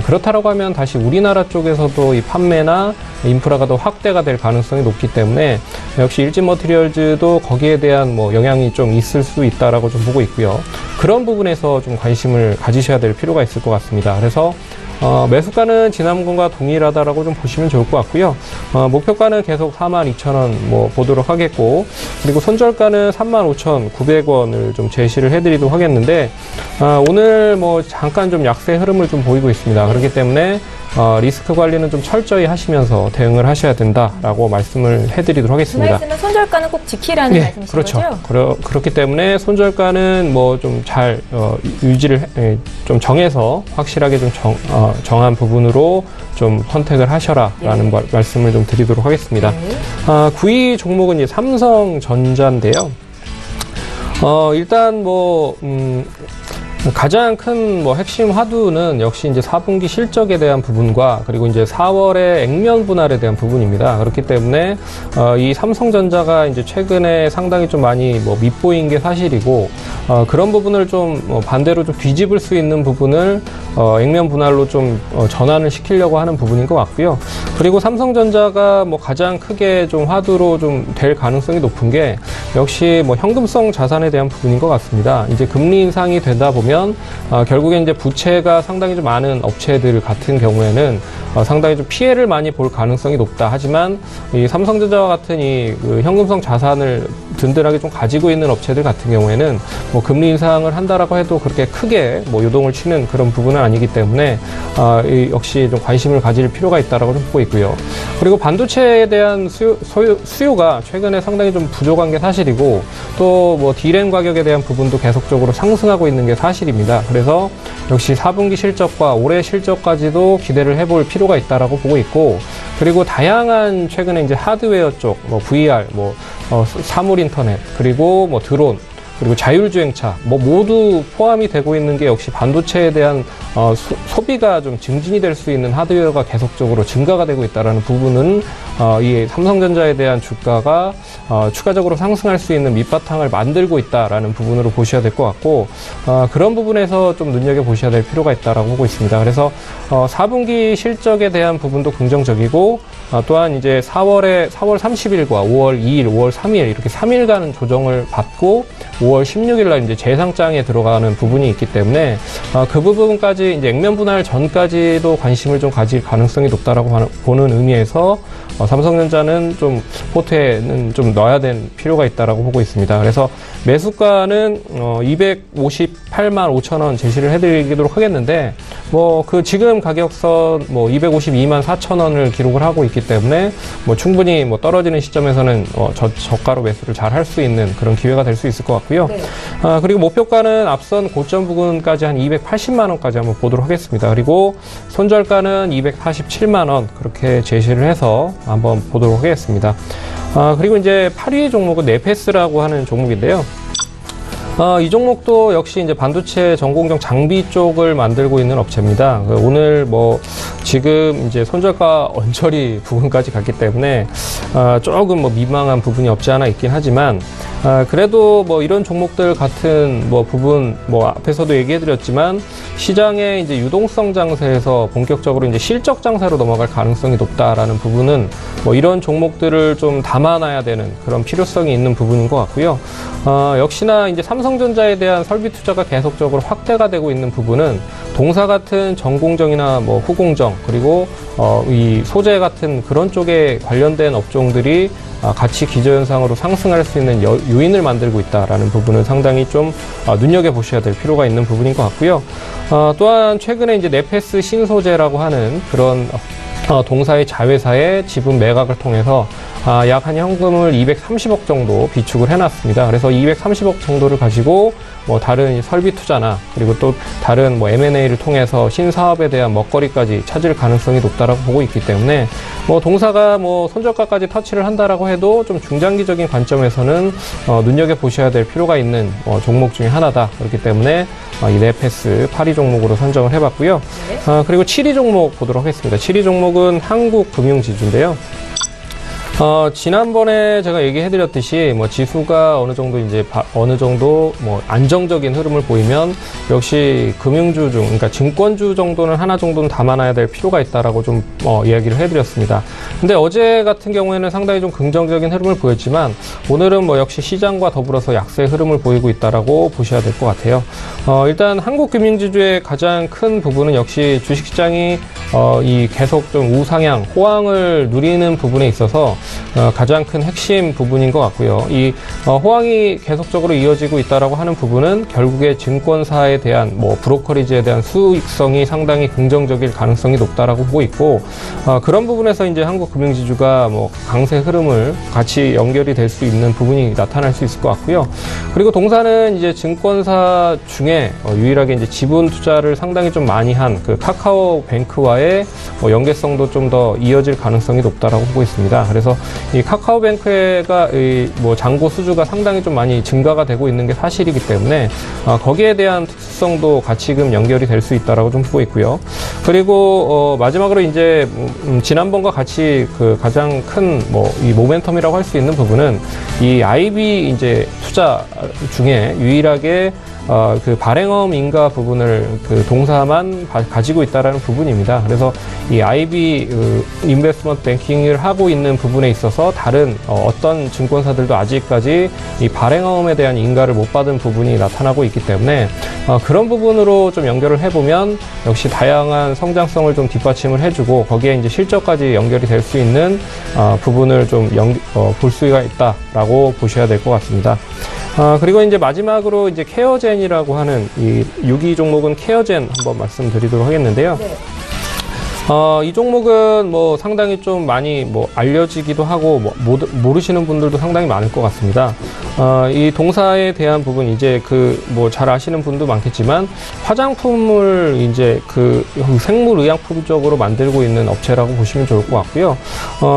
그렇다라고 하면 다시 우리나라 쪽에서도 이 판매나 인프라가 더 확대가 될 가능성이 높기 때문에 역시 일진 머티리얼즈도 거기에 대한 뭐 영향이 좀 있을 수 있다라고 좀 보고 있고요. 그런 부분에서 좀 관심을 가지셔야 될 필요가 있을 것 같습니다. 그래서 매수가는 지난번과 동일하다라고 좀 보시면 좋을 것 같고요. 목표가는 계속 42,000원 뭐 보도록 하겠고, 그리고 손절가는 35,900원을 좀 제시를 해드리도록 하겠는데, 오늘 뭐 잠깐 좀 약세 흐름을 좀 보이고 있습니다. 그렇기 때문에 리스크 관리는 좀 철저히 하시면서 대응을 하셔야 된다라고 말씀을 해드리도록 그 하겠습니다. 말씀은 손절가는 꼭 지키라는 말씀이신 그렇죠. 거죠? 그렇기 때문에 손절가는 뭐 좀 잘 유지를 좀 정해서 확실하게 좀 정한 부분으로 좀 선택을 하셔라라는 말씀을 좀 드리도록 하겠습니다. 네. 9위 종목은 이제 삼성전자인데요. 일단 가장 큰 뭐 핵심 화두는 역시 이제 4분기 실적에 대한 부분과 그리고 이제 4월의 액면 분할에 대한 부분입니다. 그렇기 때문에 이 삼성전자가 이제 최근에 상당히 좀 많이 뭐 밉보인 게 사실이고, 그런 부분을 좀 반대로 좀 뒤집을 수 있는 부분을 액면 분할로 좀 전환을 시키려고 하는 부분인 것 같고요. 그리고 삼성전자가 뭐 가장 크게 좀 화두로 좀 될 가능성이 높은 게 역시 뭐 현금성 자산에 대한 부분인 것 같습니다. 이제 금리 인상이 되다 보면 결국에 이제 부채가 상당히 좀 많은 업체들 같은 경우에는 상당히 좀 피해를 많이 볼 가능성이 높다. 하지만 이 삼성전자와 같은 그 현금성 자산을 든든하게 좀 가지고 있는 업체들 같은 경우에는 뭐 금리 인상을 한다라고 해도 그렇게 크게 뭐 요동을 치는 그런 부분은 아니기 때문에 역시 좀 관심을 가질 필요가 있다라고 좀 보고 있고요. 그리고 반도체에 대한 수요가 최근에 상당히 좀 부족한 게 사실이고, 또 뭐 D램 가격에 대한 부분도 계속적으로 상승하고 있는 게 사실입니다. 그래서 역시 4분기 실적과 올해 실적까지도 기대를 해볼 필요가 있다라고 보고 있고, 그리고 다양한 최근에 이제 하드웨어 쪽, 뭐 VR, 사물 인터넷, 그리고 뭐 드론, 그리고 자율주행차, 뭐 모두 포함이 되고 있는 게 역시 반도체에 대한 소비가 좀 증진이 될 수 있는 하드웨어가 계속적으로 증가가 되고 있다는 부분은 이 삼성전자에 대한 주가가 추가적으로 상승할 수 있는 밑바탕을 만들고 있다라는 부분으로 보셔야 될 것 같고, 그런 부분에서 좀 눈여겨보셔야 될 필요가 있다라고 보고 있습니다. 그래서 4분기 실적에 대한 부분도 긍정적이고, 또한 이제 4월 30일과 5월 2일, 5월 3일 이렇게 3일간 조정을 받고 5월 16일 날 이제 재상장에 들어가는 부분이 있기 때문에 그 부분까지 이제 액면 분할 전까지도 관심을 좀 가질 가능성이 높다라고 보는 의미에서 삼성전자는 좀 포트에는 좀 넣어야 될 필요가 있다라고 보고 있습니다. 그래서 매수가는 258만 5천 원 제시를 해드리도록 하겠는데, 뭐 그 지금 가격선 뭐 252만 4천 원을 기록을 하고 있기 때문에 뭐 충분히 뭐 떨어지는 시점에서는 저가로 매수를 잘 할 수 있는 그런 기회가 될 수 있을 것 같고요. 네. 그리고 목표가는 앞선 고점 부근까지 한 280만 원까지 한번 보도록 하겠습니다. 그리고 손절가는 247만 원 그렇게 제시를 해서 한번 보도록 하겠습니다. 그리고 이제 8위 종목은 네페스라고 하는 종목인데요. 이 종목도 역시 이제 반도체 전공정 장비 쪽을 만들고 있는 업체입니다. 오늘 뭐 지금 이제 손절가 언저리 부분까지 갔기 때문에 조금 뭐 민망한 부분이 없지 않아 있긴 하지만, 그래도 뭐 이런 종목들 같은 뭐 부분 뭐 앞에서도 얘기해드렸지만 시장의 이제 유동성 장세에서 본격적으로 이제 실적 장세로 넘어갈 가능성이 높다라는 부분은 뭐 이런 종목들을 좀 담아놔야 되는 그런 필요성이 있는 부분인 것 같고요. 역시나 이제 삼성전자에 대한 설비 투자가 계속적으로 확대가 되고 있는 부분은 동사 같은 전공정이나 뭐 후공정, 그리고 이 소재 같은 그런 쪽에 관련된 업종들이 같이 기저현상으로 상승할 수 있는 요인을 만들고 있다라는 부분은 상당히 좀 눈여겨보셔야 될 필요가 있는 부분인 것 같고요. 또한 최근에 이제 네페스 신소재라고 하는 그런 동사의 자회사의 지분 매각을 통해서 약 한 현금을 230억 정도 비축을 해놨습니다. 그래서 230억 정도를 가지고 뭐 다른 설비 투자나 그리고 또 다른 뭐 M&A를 통해서 신사업에 대한 먹거리까지 찾을 가능성이 높다라고 보고 있기 때문에 뭐 동사가 뭐 손절가까지 터치를 한다라고 해도 좀 중장기적인 관점에서는 눈여겨 보셔야 될 필요가 있는 종목 중에 하나다. 그렇기 때문에 이 네페스 8위 종목으로 선정을 해봤고요. 그리고 7위 종목 보도록 하겠습니다. 7위 종목은 한국금융지주인데요. 지난번에 제가 얘기해드렸듯이 뭐 지수가 어느 정도 이제 어느 정도 뭐 안정적인 흐름을 보이면 역시 금융주 중, 그러니까 증권주 정도는 하나 정도는 담아놔야 될 필요가 있다라고 좀 이야기를 해드렸습니다. 근데 어제 같은 경우에는 상당히 좀 긍정적인 흐름을 보였지만 오늘은 뭐 역시 시장과 더불어서 약세 흐름을 보이고 있다라고 보셔야 될 것 같아요. 일단 한국 금융지주의 가장 큰 부분은 역시 주식시장이 이 계속 좀 우상향, 호황을 누리는 부분에 있어서 가장 큰 핵심 부분인 것 같고요. 이 호황이 계속적으로 이어지고 있다라고 하는 부분은 결국에 증권사에 대한 뭐 브로커리지에 대한 수익성이 상당히 긍정적일 가능성이 높다라고 보고 있고, 그런 부분에서 이제 한국 금융지주가 뭐 강세 흐름을 같이 연결이 될 수 있는 부분이 나타날 수 있을 것 같고요. 그리고 동사는 이제 증권사 중에 유일하게 이제 지분 투자를 상당히 좀 많이 한 그 카카오뱅크와의 연계성도 좀 더 이어질 가능성이 높다라고 보고 있습니다. 그래서 이 카카오뱅크가 뭐 잔고 수주가 상당히 좀 많이 증가가 되고 있는 게 사실이기 때문에 거기에 대한 특수성도 같이금 연결이 될 수 있다라고 좀 보고 있고요. 그리고 마지막으로 이제 지난번과 같이 그 가장 큰 뭐 이 모멘텀이라고 할 수 있는 부분은 이 IB 이제 투자 중에 유일하게 그 발행엄 인가 부분을 그 동사만 가지고 있다라는 부분입니다. 그래서 이 IB 인베스트먼트 뱅킹을 하고 있는 부분에 있어서 다른 어떤 증권사들도 아직까지 이 발행엄에 대한 인가를 못 받은 부분이 나타나고 있기 때문에 그런 부분으로 좀 연결을 해보면 역시 다양한 성장성을 좀 뒷받침을 해주고 거기에 이제 실적까지 연결이 될 수 있는 부분을 좀 볼 수가 있다라고 보셔야 될 것 같습니다. 그리고 이제 마지막으로 이제 케어젠이라고 하는 이 6위 종목은 케어젠 한번 말씀드리도록 하겠는데요. 네. 이 종목은 뭐 상당히 좀 많이 뭐 알려지기도 하고 뭐 모르시는 분들도 상당히 많을 것 같습니다. 이 동사에 대한 부분 이제 그 뭐 잘 아시는 분도 많겠지만 화장품을 이제 그 생물의약품 쪽으로 만들고 있는 업체라고 보시면 좋을 것 같고요.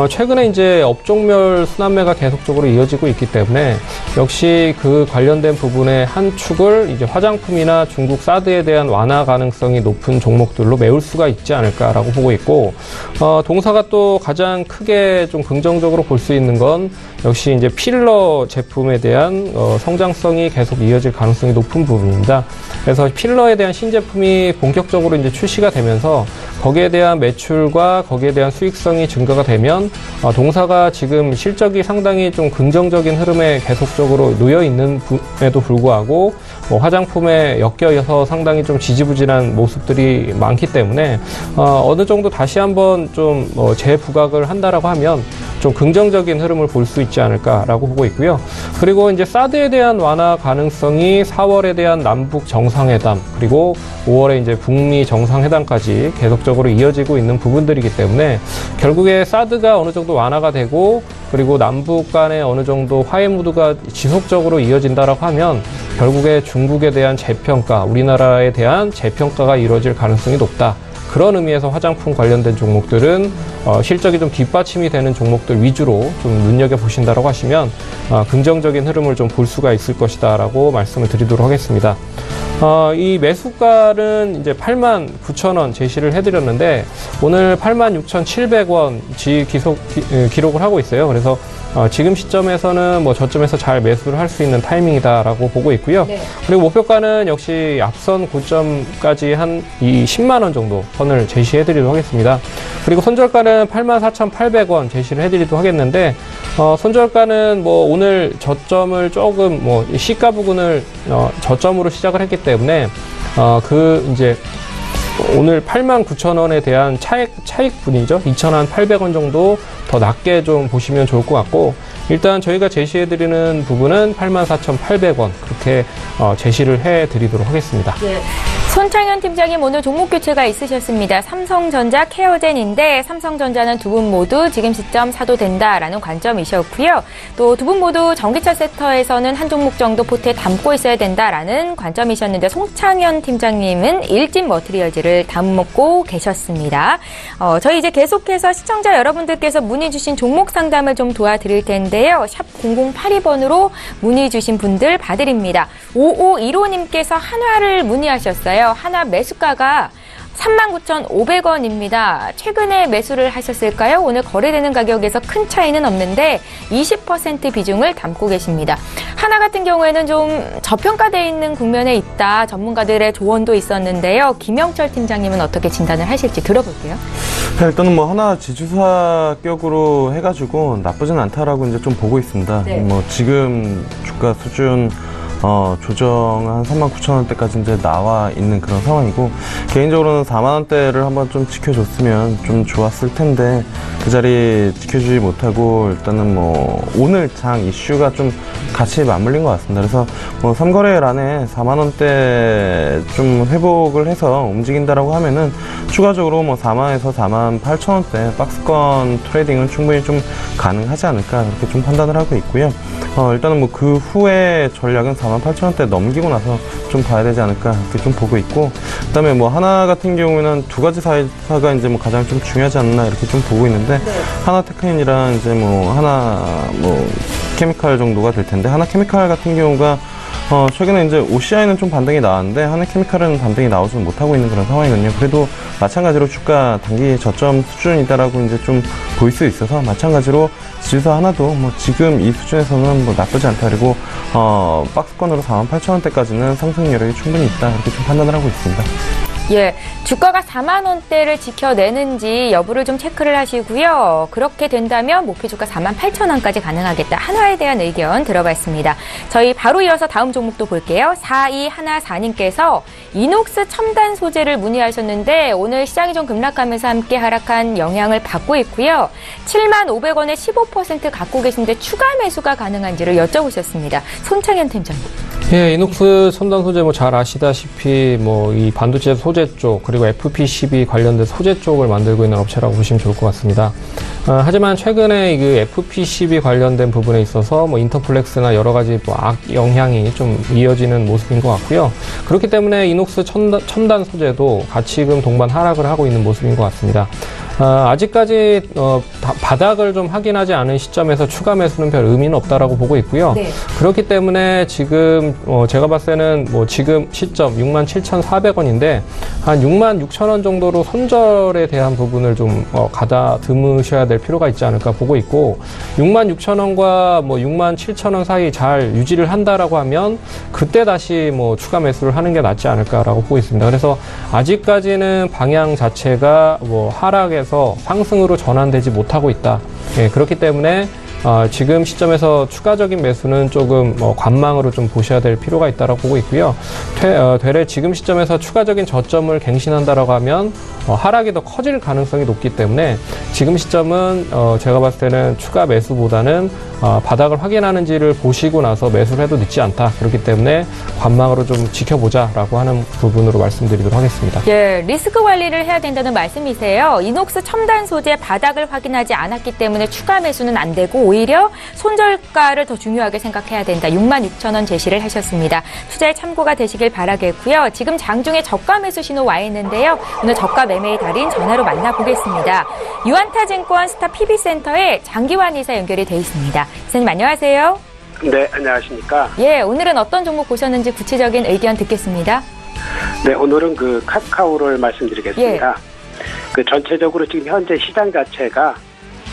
최근에 이제 업종별 순환매가 계속적으로 이어지고 있기 때문에 역시 그 관련된 부분의 한 축을 이제 화장품이나 중국 사드에 대한 완화 가능성이 높은 종목들로 메울 수가 있지 않을까라고 보고 있고, 동사가 또 가장 크게 좀 긍정적으로 볼 수 있는 건 역시 이제 필러 제품에 대한 성장성이 계속 이어질 가능성이 높은 부분입니다. 그래서 필러에 대한 신제품이 본격적으로 이제 출시가 되면서 거기에 대한 매출과 거기에 대한 수익성이 증가가 되면 동사가 지금 실적이 상당히 좀 긍정적인 흐름에 계속적으로 놓여 있는에도 불구하고 화장품에 엮여서 상당히 좀 지지부진한 모습들이 많기 때문에 어느 정도 다시 한번 좀 재부각을 한다라고 하면 좀 긍정적인 흐름을 볼 수 있지 않을까라고 보고 있고요. 그리고 이제 사드에 대한 완화 가능성이 4월에 대한 남북 정상회담 그리고 5월에 이제 북미 정상회담까지 계속적으로 이어지고 있는 부분들이기 때문에 결국에 사드가 어느 정도 완화가 되고 그리고 남북 간에 어느 정도 화해 무드가 지속적으로 이어진다라고 하면 결국에 중국에 대한 재평가, 우리나라에 대한 재평가가 이루어질 가능성이 높다. 그런 의미에서 화장품 관련된 종목들은 실적이 좀 뒷받침이 되는 종목들 위주로 좀 눈여겨보신다라고 하시면 긍정적인 흐름을 좀 볼 수가 있을 것이다라고 말씀을 드리도록 하겠습니다. 이 매수가는 이제 89,000원 제시를 해드렸는데 오늘 86,700원 기록을 하고 있어요. 그래서 지금 시점에서는 뭐 저점에서 잘 매수를 할 수 있는 타이밍이다라고 보고 있고요. 네. 그리고 목표가는 역시 앞선 고점까지 한 이 10만 원 정도 선을 제시해드리도록 하겠습니다. 그리고 손절가는 84,800원 제시를 해드리도록 하겠는데 손절가는 뭐 오늘 저점을 조금 뭐 시가 부근을 저점으로 시작을 했기 때문에 그 이제 오늘 89,000원에 대한 차익분이죠. 2,800원 정도 더 낮게 좀 보시면 좋을 것 같고 일단 저희가 제시해드리는 부분은 84,800원 그렇게 제시를 해드리도록 하겠습니다. 네. 손창현 팀장님 오늘 종목 교체가 있으셨습니다. 삼성전자, 케어젠인데 삼성전자는 두 분 모두 지금 시점 사도 된다라는 관점이셨고요. 또 두 분 모두 전기차 섹터에서는 한 종목 정도 포트에 담고 있어야 된다라는 관점이셨는데 손창현 팀장님은 일진 머티리얼즈를 담고 계셨습니다. 저희 이제 계속해서 시청자 여러분들께서 문의 주신 종목 상담을 좀 도와드릴 텐데요. 샵 0082번으로 문의 주신 분들 봐드립니다. 5515님께서 한화를 문의하셨어요. 한화 매수가가 39,500원입니다. 최근에 매수를 하셨을까요? 오늘 거래되는 가격에서 큰 차이는 없는데 20% 비중을 담고 계십니다. 하나 같은 경우에는 좀 저평가되어 있는 국면에 있다. 전문가들의 조언도 있었는데요. 김영철 팀장님은 어떻게 진단을 하실지 들어볼게요. 일단은 뭐 하나 지주사격으로 해가지고 나쁘진 않다라고 이제 좀 보고 있습니다. 네. 뭐 지금 주가 수준 조정 한 39,000원대까지 이제 나와 있는 그런 상황이고, 개인적으로는 4만원대를 한번 좀 지켜줬으면 좀 좋았을 텐데, 그 자리 지켜주지 못하고, 일단은 뭐, 오늘 장 이슈가 좀 같이 맞물린 것 같습니다. 그래서 뭐, 3거래일 안에 4만원대 좀 회복을 해서 움직인다라고 하면은, 추가적으로 뭐, 4만에서 48,000원대 박스권 트레이딩은 충분히 좀 가능하지 않을까, 그렇게 좀 판단을 하고 있고요. 일단은 뭐, 그 후에 전략은 48,000원대 넘기고 나서 좀 봐야 되지 않을까 이렇게 좀 보고 있고, 그다음에 뭐 하나 같은 경우는 두 가지 사가 이제 뭐 가장 좀 중요하지 않나 이렇게 좀 보고 있는데, 하나테크인이랑 이제 뭐 하나 뭐 케미칼 정도가 될 텐데, 하나케미칼 같은 경우가 최근에 이제 OCI는 좀 반등이 나왔는데 하나케미칼은 반등이 나오지 못하고 있는 그런 상황이거든요. 그래도 마찬가지로 주가 단기 저점 수준이다라고 이제 좀 보일 수 있어서, 마찬가지로 지주사 하나도 뭐 지금 이 수준에서는 뭐 나쁘지 않다. 그리고 박스권으로 48,000원대까지는 상승 여력이 충분히 있다. 이렇게 좀 판단을 하고 있습니다. 예, 주가가 4만 원대를 지켜내는지 여부를 좀 체크를 하시고요. 그렇게 된다면 목표 주가 48,000원까지 가능하겠다. 한화에 대한 의견 들어봤습니다. 저희 바로 이어서 다음 종목도 볼게요. 4214님께서 이녹스 첨단 소재를 문의하셨는데, 오늘 시장이 좀 급락하면서 함께 하락한 영향을 받고 있고요. 75,500원에 15% 갖고 계신데 추가 매수가 가능한지를 여쭤보셨습니다. 손창현 팀장님. 예, 이녹스 첨단 소재 뭐 잘 아시다시피 뭐 이 반도체 소재 쪽, 그리고 FPCB 관련된 소재 쪽을 만들고 있는 업체라고 보시면 좋을 것 같습니다. 하지만 최근에 그 FPCB 관련된 부분에 있어서 뭐 인터플렉스나 여러 가지 뭐 악 영향이 좀 이어지는 모습인 것 같고요. 그렇기 때문에 이녹스 첨단 소재도 가치금 동반 하락을 하고 있는 모습인 것 같습니다. 아직까지 바닥을 좀 확인하지 않은 시점에서 추가 매수는 별 의미는 없다라고 보고 있고요. 네. 그렇기 때문에 지금 제가 봤을 때는 뭐 지금 시점 67,400원인데 한 66,000원 정도로 손절에 대한 부분을 좀 가다듬으셔야 될 필요가 있지 않을까 보고 있고, 66,000원과 뭐 67,000원 사이 잘 유지를 한다라고 하면 그때 다시 뭐 추가 매수를 하는 게 낫지 않을까라고 보고 있습니다. 그래서 아직까지는 방향 자체가 뭐 하락에서 상승으로 전환되지 못하고 있다. 예, 그렇기 때문에 지금 시점에서 추가적인 매수는 조금 관망으로 좀 보셔야 될 필요가 있다고 보고 있고요. 되레 지금 시점에서 추가적인 저점을 갱신한다라고 하면 하락이 더 커질 가능성이 높기 때문에 지금 시점은 제가 봤을 때는 추가 매수보다는 바닥을 확인하는지를 보시고 나서 매수를 해도 늦지 않다. 그렇기 때문에 관망으로 좀 지켜보자라고 하는 부분으로 말씀드리도록 하겠습니다. 예, 리스크 관리를 해야 된다는 말씀이세요. 이녹스 첨단 소재 바닥을 확인하지 않았기 때문에 추가 매수는 안 되고, 오히려 손절가를 더 중요하게 생각해야 된다. 66,000원 제시를 하셨습니다. 투자에 참고가 되시길 바라겠고요. 지금 장중에 저가 매수 신호 와 있는데요. 오늘 저가 매매의 달인 전화로 만나보겠습니다. 유안타증권 스타 PB센터에 장기환 이사 연결이 돼 있습니다. 이사님 안녕하세요. 네, 안녕하십니까. 예, 오늘은 어떤 종목 보셨는지 구체적인 의견 듣겠습니다. 네, 오늘은 그 카카오를 말씀드리겠습니다. 그 전체적으로 지금 현재 시장 자체가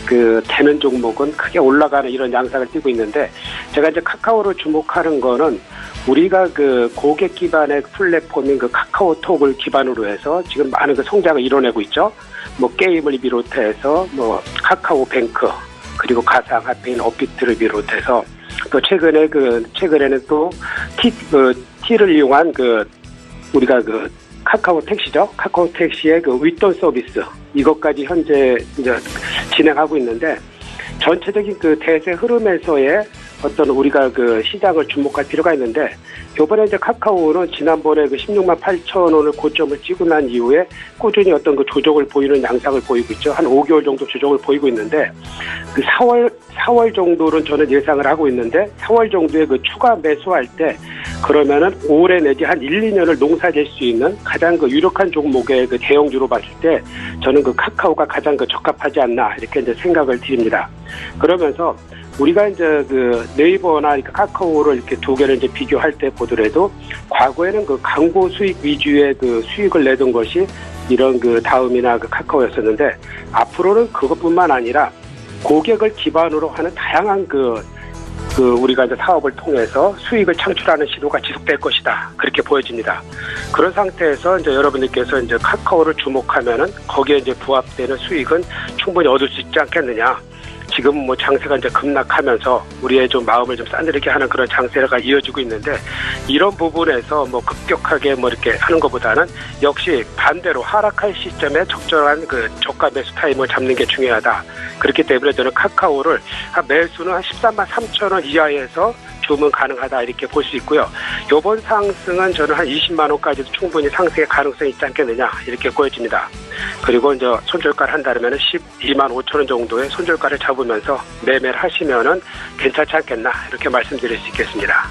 그 되는 종목은 크게 올라가는 이런 양상을 띠고 있는데, 제가 이제 카카오를 주목하는 거는 우리가 그 고객 기반의 플랫폼인 그 카카오톡을 기반으로 해서 지금 많은 그 성장을 이뤄내고 있죠. 뭐 게임을 비롯해서 뭐 카카오뱅크, 그리고 가상화폐인 업비트를 비롯해서 또 최근에는 또 T를 이용한 우리가 카카오 택시죠. 카카오 택시의 윗돈 서비스, 이것까지 현재 이제 진행하고 있는데, 전체적인 대세 흐름에서의 어떤 우리가 시장을 주목할 필요가 있는데, 이번에 이제 카카오는 지난번에 16만 8천 원을 고점을 찍고 난 이후에 꾸준히 어떤 조정을 보이는 양상을 보이고 있죠. 한 5개월 정도 조정을 보이고 있는데, 4월 정도는 저는 예상을 하고 있는데, 4월 정도에 추가 매수할 때 그러면은 올해 내지 한 1, 2년을 농사질 수 있는 가장 유력한 종목의 대형주로 봤을 때 저는 카카오가 가장 적합하지 않나, 이렇게 이제 생각을 드립니다. 그러면서 우리가 이제 네이버나 카카오를 이렇게 두 개를 이제 비교할 때 보더라도, 과거에는 광고 수익 위주의 수익을 내던 것이 이런 그 다음이나 그 카카오였었는데 앞으로는 그것뿐만 아니라 고객을 기반으로 하는 다양한 그 우리가 이제 사업을 통해서 수익을 창출하는 시도가 지속될 것이다. 그렇게 보여집니다. 그런 상태에서 이제 여러분들께서 이제 카카오를 주목하면은 거기에 이제 부합되는 수익은 충분히 얻을 수 있지 않겠느냐. 지금 뭐 장세가 이제 급락하면서 우리의 좀 마음을 좀 싸늘하게 하는 그런 장세가 이어지고 있는데 이런 부분에서 뭐 급격하게 뭐 이렇게 하는 것보다는 역시 반대로 하락할 시점에 적절한 그 저가 매수 타임을 잡는 게 중요하다. 그렇기 때문에 저는 카카오를 매수는 한 13만 3천 원 이하에서 주문 가능하다 이렇게 볼 수 있고요. 이번 상승은 저는 한 20만 원까지도 충분히 상승의 가능성이 있지 않겠느냐 이렇게 보여집니다. 그리고 이제 손절가를 한다면은 12만 5천 원 정도의 손절가를 잡으면서 매매를 하시면은 괜찮지 않겠나 이렇게 말씀드릴 수 있겠습니다.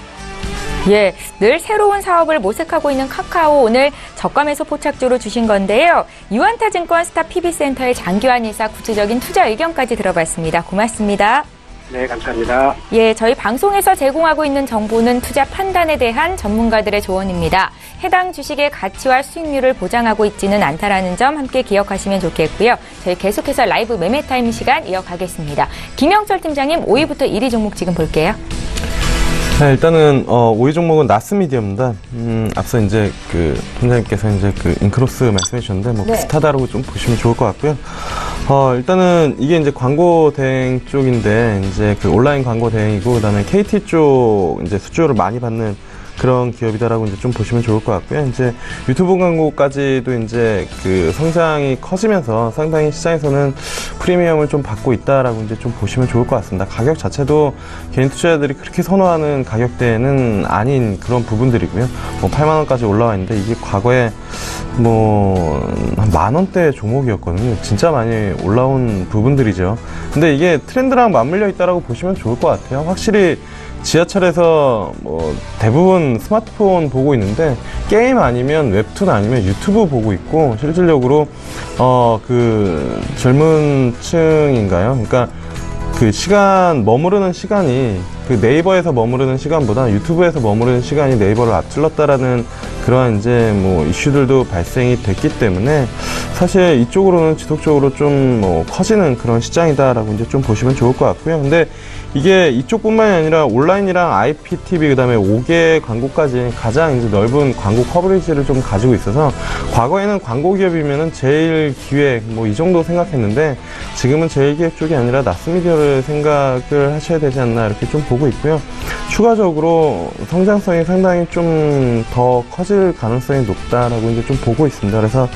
예, 늘 새로운 사업을 모색하고 있는 카카오 오늘 저가 매수 포착주로 주신 건데요. 유한타증권 스타 PB센터의 장규환 이사 구체적인 투자 의견까지 들어봤습니다. 고맙습니다. 네, 감사합니다. 예, 저희 방송에서 제공하고 있는 정보는 투자 판단에 대한 전문가들의 조언입니다. 해당 주식의 가치와 수익률을 보장하고 있지는 않다라는 점 함께 기억하시면 좋겠고요. 저희 계속해서 라이브 매매타임 시간 이어가겠습니다. 김영철 팀장님 5위부터 1위 종목 지금 볼게요. 네, 일단은 5위 종목은 나스미디어입니다. 앞서 이제 그 팀장님께서 이제 그 인크로스 말씀해 주셨는데 뭐 네. 비슷하다라고 좀 보시면 좋을 것 같고요. 일단은 이게 이제 광고 대행 쪽인데 이제 그 온라인 광고 대행이고 그다음에 KT 쪽 이제 수주를 많이 받는 그런 기업이다라고 이제 좀 보시면 좋을 것 같고요. 이제 유튜브 광고까지도 이제 그 성장이 커지면서 상당히 시장에서는 프리미엄을 좀 받고 있다라고 이제 좀 보시면 좋을 것 같습니다. 가격 자체도 개인 투자자들이 그렇게 선호하는 가격대는 아닌 그런 부분들이고요. 뭐 8만 원까지 올라와 있는데 이게 과거에 뭐 한 만 원대 종목이었거든요. 진짜 많이 올라온 부분들이죠. 근데 이게 트렌드랑 맞물려 있다라고 보시면 좋을 것 같아요. 확실히 지하철에서 뭐 대부분 스마트폰 보고 있는데 게임 아니면 웹툰 아니면 유튜브 보고 있고 실질적으로 그 젊은 층인가요? 그러니까 그 시간 머무르는 시간이 그 네이버에서 머무르는 시간보다 유튜브에서 머무르는 시간이 네이버를 앞질렀다라는 그러한 이제 뭐 이슈들도 발생이 됐기 때문에 사실 이쪽으로는 지속적으로 좀 뭐 커지는 그런 시장이다라고 이제 좀 보시면 좋을 것 같고요. 근데 이게 이쪽뿐만이 아니라 온라인이랑 IPTV 그다음에 5개 광고까지 가장 이제 넓은 광고 커버리지를 좀 가지고 있어서 과거에는 광고 기업이면은 제일 기획 뭐 이 정도 생각했는데 지금은 제일 기획 쪽이 아니라 나스미디어를 생각을 하셔야 되지 않나 이렇게 좀 보고 있고요. 추가적으로 성장성이 상당히 좀 더 커질 가능성이 높다라고 이제 좀 보고 있습니다. 그래서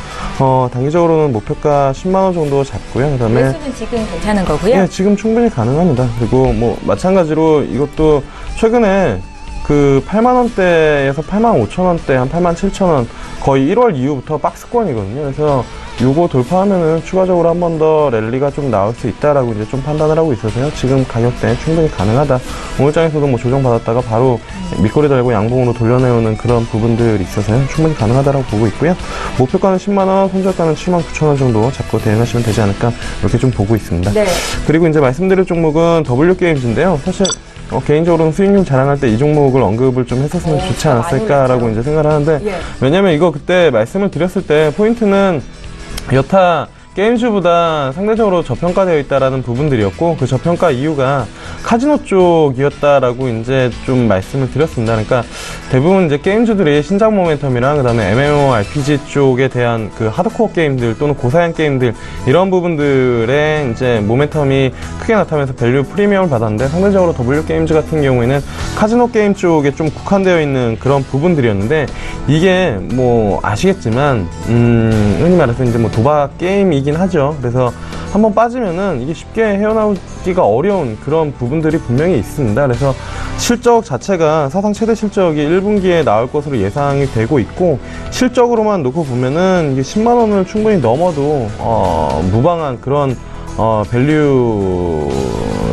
단기적으로는 목표가 10만 원 정도 잡고요. 그다음에 매수는 지금 괜찮은 거고요. 예, 지금 충분히 가능합니다. 그리고 뭐 마찬가지로 이것도 최근에 그 8만 원대에서 8만 5천 원대 한 8만 7천 원 거의 1월 이후부터 박스권이거든요. 그래서 요거 돌파하면은 추가적으로 한 번 더 랠리가 좀 나올 수 있다라고 이제 좀 판단을 하고 있어서요. 지금 가격대 충분히 가능하다. 오늘장에서도 뭐 조정받았다가 바로 밑꼬리 달고 양봉으로 돌려내오는 그런 부분들이 있어서요. 충분히 가능하다라고 보고 있고요. 목표가는 10만 원, 손절가는 7만 9천 원 정도 잡고 대응하시면 되지 않을까 이렇게 좀 보고 있습니다. 네. 그리고 이제 말씀드릴 종목은 W게임즈인데요. 사실 개인적으로는 수익률 자랑할 때 이 종목을 언급을 좀 했었으면 좋지 않았을까라고 이제 생각을 하는데 예. 왜냐면 이거 그때 말씀을 드렸을 때 포인트는 여타 게임즈보다 상대적으로 저평가되어 있다라는 부분들이었고 그 저평가 이유가 카지노 쪽이었다라고 이제 좀 말씀을 드렸습니다. 그러니까 대부분 이제 게임즈들이 신작 모멘텀이랑 그다음에 MMORPG 쪽에 대한 그 하드코어 게임들 또는 고사양 게임들 이런 부분들의 이제 모멘텀이 크게 나타나면서 밸류 프리미엄을 받았는데 상대적으로 W게임즈 같은 경우에는 카지노 게임 쪽에 좀 국한되어 있는 그런 부분들이었는데 이게 뭐 아시겠지만 흔히 말해서 이제 뭐 도박 게임이긴 하죠. 그래서 한번 빠지면은 이게 쉽게 헤어나오기가 어려운 그런 부분들이 분명히 있습니다. 그래서 실적 자체가 사상 최대 실적이 1분기에 나올 것으로 예상이 되고 있고 실적으로만 놓고 보면은 이게 10만 원을 충분히 넘어도 무방한 그런 밸류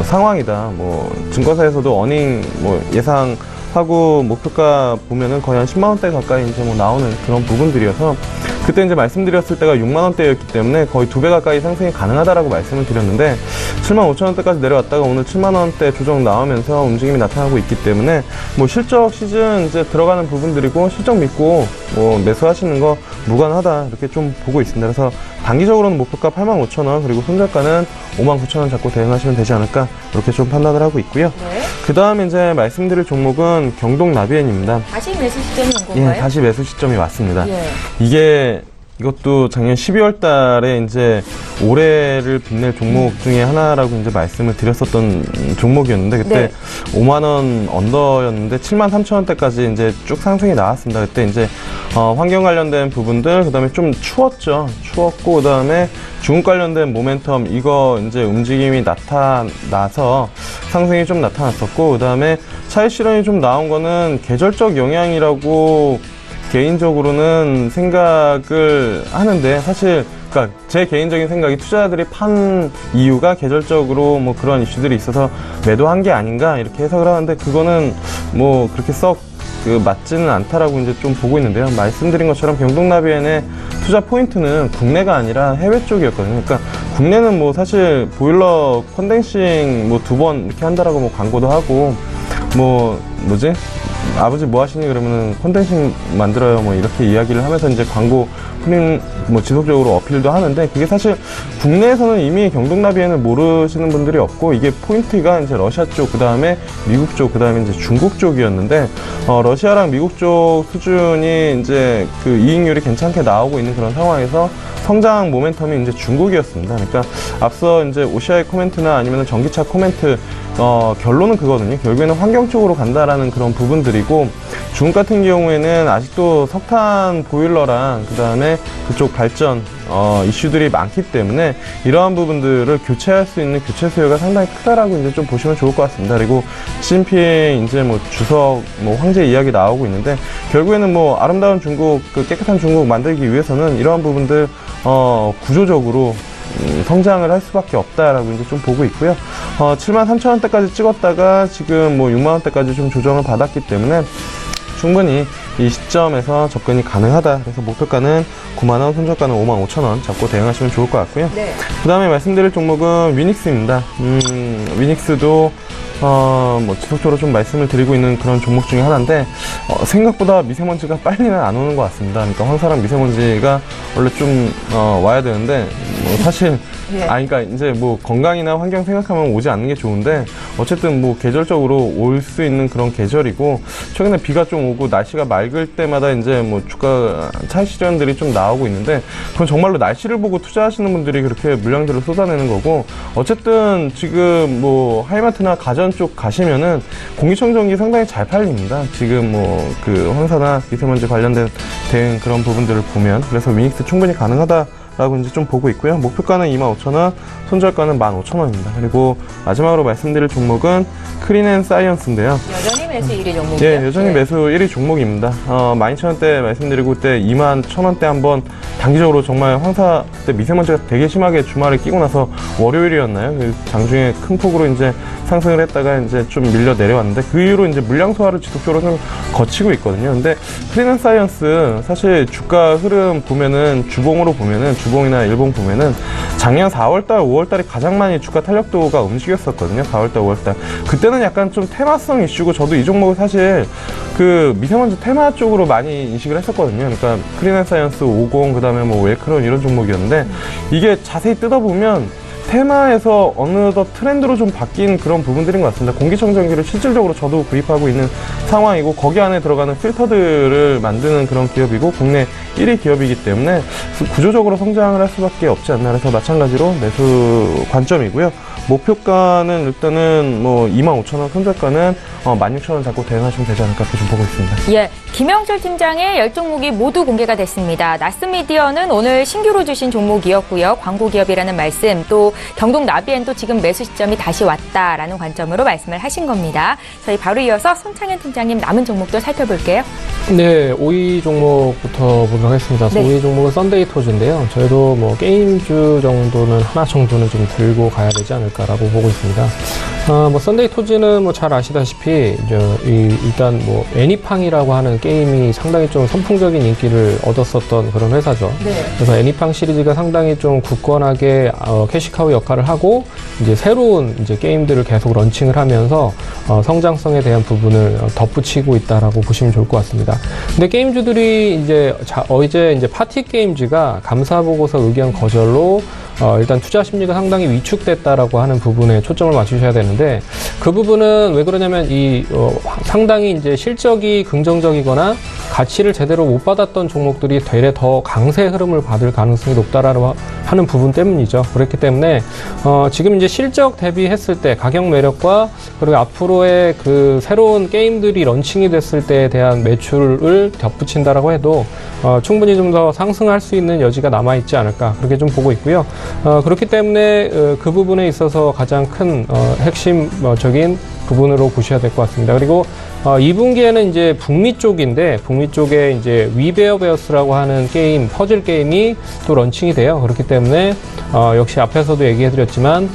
상황이다. 뭐 증권사에서도 어닝 뭐 예상하고 목표가 보면은 거의 한 10만 원대 가까이 이제 뭐 나오는 그런 부분들이어서 그때 이제 말씀드렸을 때가 6만 원대였기 때문에 거의 2배 가까이 상승이 가능하다라고 말씀을 드렸는데 7만 5천 원대까지 내려왔다가 오늘 7만 원대 조정 나오면서 움직임이 나타나고 있기 때문에 뭐 실적 시즌 이제 들어가는 부분들이고 실적 믿고 뭐 매수하시는 거 무관하다 이렇게 좀 보고 있습니다. 그래서 단기적으로는 목표가 8만 5천 원 그리고 손절가는 5만 9천 원 잡고 대응하시면 되지 않을까 이렇게 좀 판단을 하고 있고요. 네. 그 다음에 이제 말씀드릴 종목은 경동 나비엔입니다. 다시 매수 시점이 온 건가요? 예, 다시 매수 시점이 왔습니다. 예. 이것도 작년 12월 달에 이제 올해를 빛낼 종목 중에 하나라고 이제 말씀을 드렸었던 종목이었는데 그때 네. 5만원 언더였는데 7만 3천 원대까지 이제 쭉 상승이 나왔습니다. 그때 이제 환경 관련된 부분들, 그 다음에 좀 추웠죠. 추웠고, 그 다음에 중국 관련된 모멘텀, 이거 이제 움직임이 나타나서 상승이 좀 나타났었고, 그 다음에 차익 실현이 좀 나온 거는 계절적 영향이라고 개인적으로는 생각을 하는데 사실 그러니까 제 개인적인 생각이 투자자들이 판 이유가 계절적으로 뭐 그런 이슈들이 있어서 매도한 게 아닌가 이렇게 해석을 하는데 그거는 뭐 그렇게 썩 맞지는 않다라고 이제 좀 보고 있는데요. 말씀드린 것처럼 경동나비엔의 투자 포인트는 국내가 아니라 해외 쪽이었거든요. 그러니까 국내는 뭐 사실 보일러 컨덴싱 뭐 2번 이렇게 한다라고 뭐 광고도 하고 아버지 뭐 하시니 그러면은 콘덴싱 만들어요 뭐 이렇게 이야기를 하면서 이제 광고 뭐 지속적으로 어필도 하는데 그게 사실 국내에서는 이미 경동나비엔을 모르시는 분들이 없고 이게 포인트가 이제 러시아 쪽 그 다음에 미국 쪽 그 다음에 이제 중국 쪽이었는데 러시아랑 미국 쪽 수준이 이제 그 이익률이 괜찮게 나오고 있는 그런 상황에서 성장 모멘텀이 이제 중국이었습니다. 그러니까 앞서 이제 OCI 코멘트나 아니면 전기차 코멘트 결론은 그거거든요. 결국에는 환경 쪽으로 간다라는 그런 부분들이고 중국 같은 경우에는 아직도 석탄 보일러랑 그 다음에 그쪽 발전 이슈들이 많기 때문에 이러한 부분들을 교체할 수 있는 교체 수요가 상당히 크다라고 이제 좀 보시면 좋을 것 같습니다. 그리고 시진핑 이제 뭐 주석 뭐 황제 이야기 나오고 있는데 결국에는 뭐 아름다운 중국 그 깨끗한 중국 만들기 위해서는 이러한 부분들 구조적으로 성장을 할 수밖에 없다라고 이제 좀 보고 있고요. 7만 3천 원대까지 찍었다가 지금 뭐 6만 원대까지 좀 조정을 받았기 때문에 충분히 이 시점에서 접근이 가능하다. 그래서 목표가는 9만 원, 손절가는 5만 5천 원 잡고 대응하시면 좋을 것 같고요. 네. 그 다음에 말씀드릴 종목은 위닉스입니다. 위닉스도 뭐 지속적으로 좀 말씀을 드리고 있는 그런 종목 중에 하나인데 생각보다 미세먼지가 빨리는 안 오는 것 같습니다. 그러니까 황사랑 미세먼지가 원래 좀 와야 되는데 뭐 사실 예. 그러니까 이제 뭐 건강이나 환경 생각하면 오지 않는 게 좋은데 어쨌든 뭐 계절적으로 올 수 있는 그런 계절이고 최근에 비가 좀 오고 날씨가 맑을 때마다 이제 뭐 주가 차익 실현들이 좀 나오고 있는데 그건 정말로 날씨를 보고 투자하시는 분들이 그렇게 물량들을 쏟아내는 거고 어쨌든 지금 뭐 하이마트나 가전 쪽 가시면은 공기청정기 상당히 잘 팔립니다. 지금 뭐 그 황사나 미세먼지 관련된 대응 그런 부분들을 보면 그래서 위닉스 충분히 가능하다라고 이제 좀 보고 있고요. 목표가는 25,000원, 손절가는 15,000원입니다. 그리고 마지막으로 말씀드릴 종목은 크린앤사이언스인데요. 여전히 매수 1위 종목이요? 예, 여전히 매수 1위 종목입니다. 12,000원대 말씀드리고 그때 21,000원대 한번 단기적으로 정말 황사 그때 미세먼지가 되게 심하게 주말에 끼고 나서 월요일이었나요? 그 장중에 큰 폭으로 이제 상승을 했다가 이제 좀 밀려 내려왔는데 그 이후로 이제 물량 소화를 지속적으로 좀 거치고 있거든요. 근데 크린앤사이언스 사실 주가 흐름 보면은 주봉이나 일봉 보면은 작년 4월달, 5월달이 가장 많이 주가 탄력도가 움직였었거든요. 4월달, 5월달. 그때는 약간 좀 테마성 이슈고 저도 이 종목을 사실 그 미세먼지 테마 쪽으로 많이 인식을 했었거든요. 그러니까 크린앤사이언스 50, 그 다음에 뭐 웰크론 이런 종목이었는데 이게 자세히 뜯어보면 테마에서 어느덧 트렌드로 좀 바뀐 그런 부분들인 것 같습니다. 공기청정기를 실질적으로 저도 구입하고 있는 상황이고 거기 안에 들어가는 필터들을 만드는 그런 기업이고 국내 1위 기업이기 때문에 구조적으로 성장을 할 수밖에 없지 않나. 그래서 마찬가지로 매수 관점이고요. 목표가는 일단은 뭐 25,000원, 손절가는 16,000원 잡고 대응하시면 되지 않을까 좀 보고 있습니다. 예, 김영철 팀장의 10종목이 모두 공개가 됐습니다. 나스미디어는 오늘 신규로 주신 종목이었고요. 광고 기업이라는 말씀, 또 경동 나비엔도 지금 매수 시점이 다시 왔다라는 관점으로 말씀을 하신 겁니다. 저희 바로 이어서 손창현 팀장님 남은 종목도 살펴볼게요. 네, 5위 종목부터 보도록 하겠습니다. 네. 5위 종목은 썬데이토즈인데요. 저희도 뭐 게임주 정도는 하나 정도는 좀 들고 가야 되지 않을까라고 보고 있습니다. 뭐 썬데이 토즈는 뭐 잘 아시다시피 일단 뭐 애니팡이라고 하는 게임이 상당히 좀 선풍적인 인기를 얻었었던 그런 회사죠. 네. 그래서 애니팡 시리즈가 상당히 좀 굳건하게 캐시카우 역할을 하고 이제 새로운 이제 게임들을 계속 런칭을 하면서 성장성에 대한 부분을 덧붙이고 있다라고 보시면 좋을 것 같습니다. 근데 게임주들이 이제 이제 파티 게임즈가 감사 보고서 의견 거절로 일단 투자 심리가 상당히 위축됐다라고 하는 부분에 초점을 맞추셔야 되는데 그 부분은 왜 그러냐면 상당히 이제 실적이 긍정적이거나 가치를 제대로 못 받았던 종목들이 되레 더 강세 흐름을 받을 가능성이 높다라고 하는 부분 때문이죠. 그렇기 때문에 지금 이제 실적 대비했을 때 가격 매력과 그리고 앞으로의 그 새로운 게임들이 런칭이 됐을 때에 대한 매출을 덧붙인다라고 해도 충분히 좀 더 상승할 수 있는 여지가 남아있지 않을까 그렇게 좀 보고 있고요. 그렇기 때문에 그 부분에 있어서 가장 큰 핵심적인 부분으로 보셔야 될 것 같습니다. 그리고 2분기에는 이제 북미 쪽인데 북미 쪽에 이제 위베어베어스라고 하는 게임, 퍼즐 게임이 또 런칭이 돼요. 그렇기 때문에 역시 앞에서도 얘기해드렸지만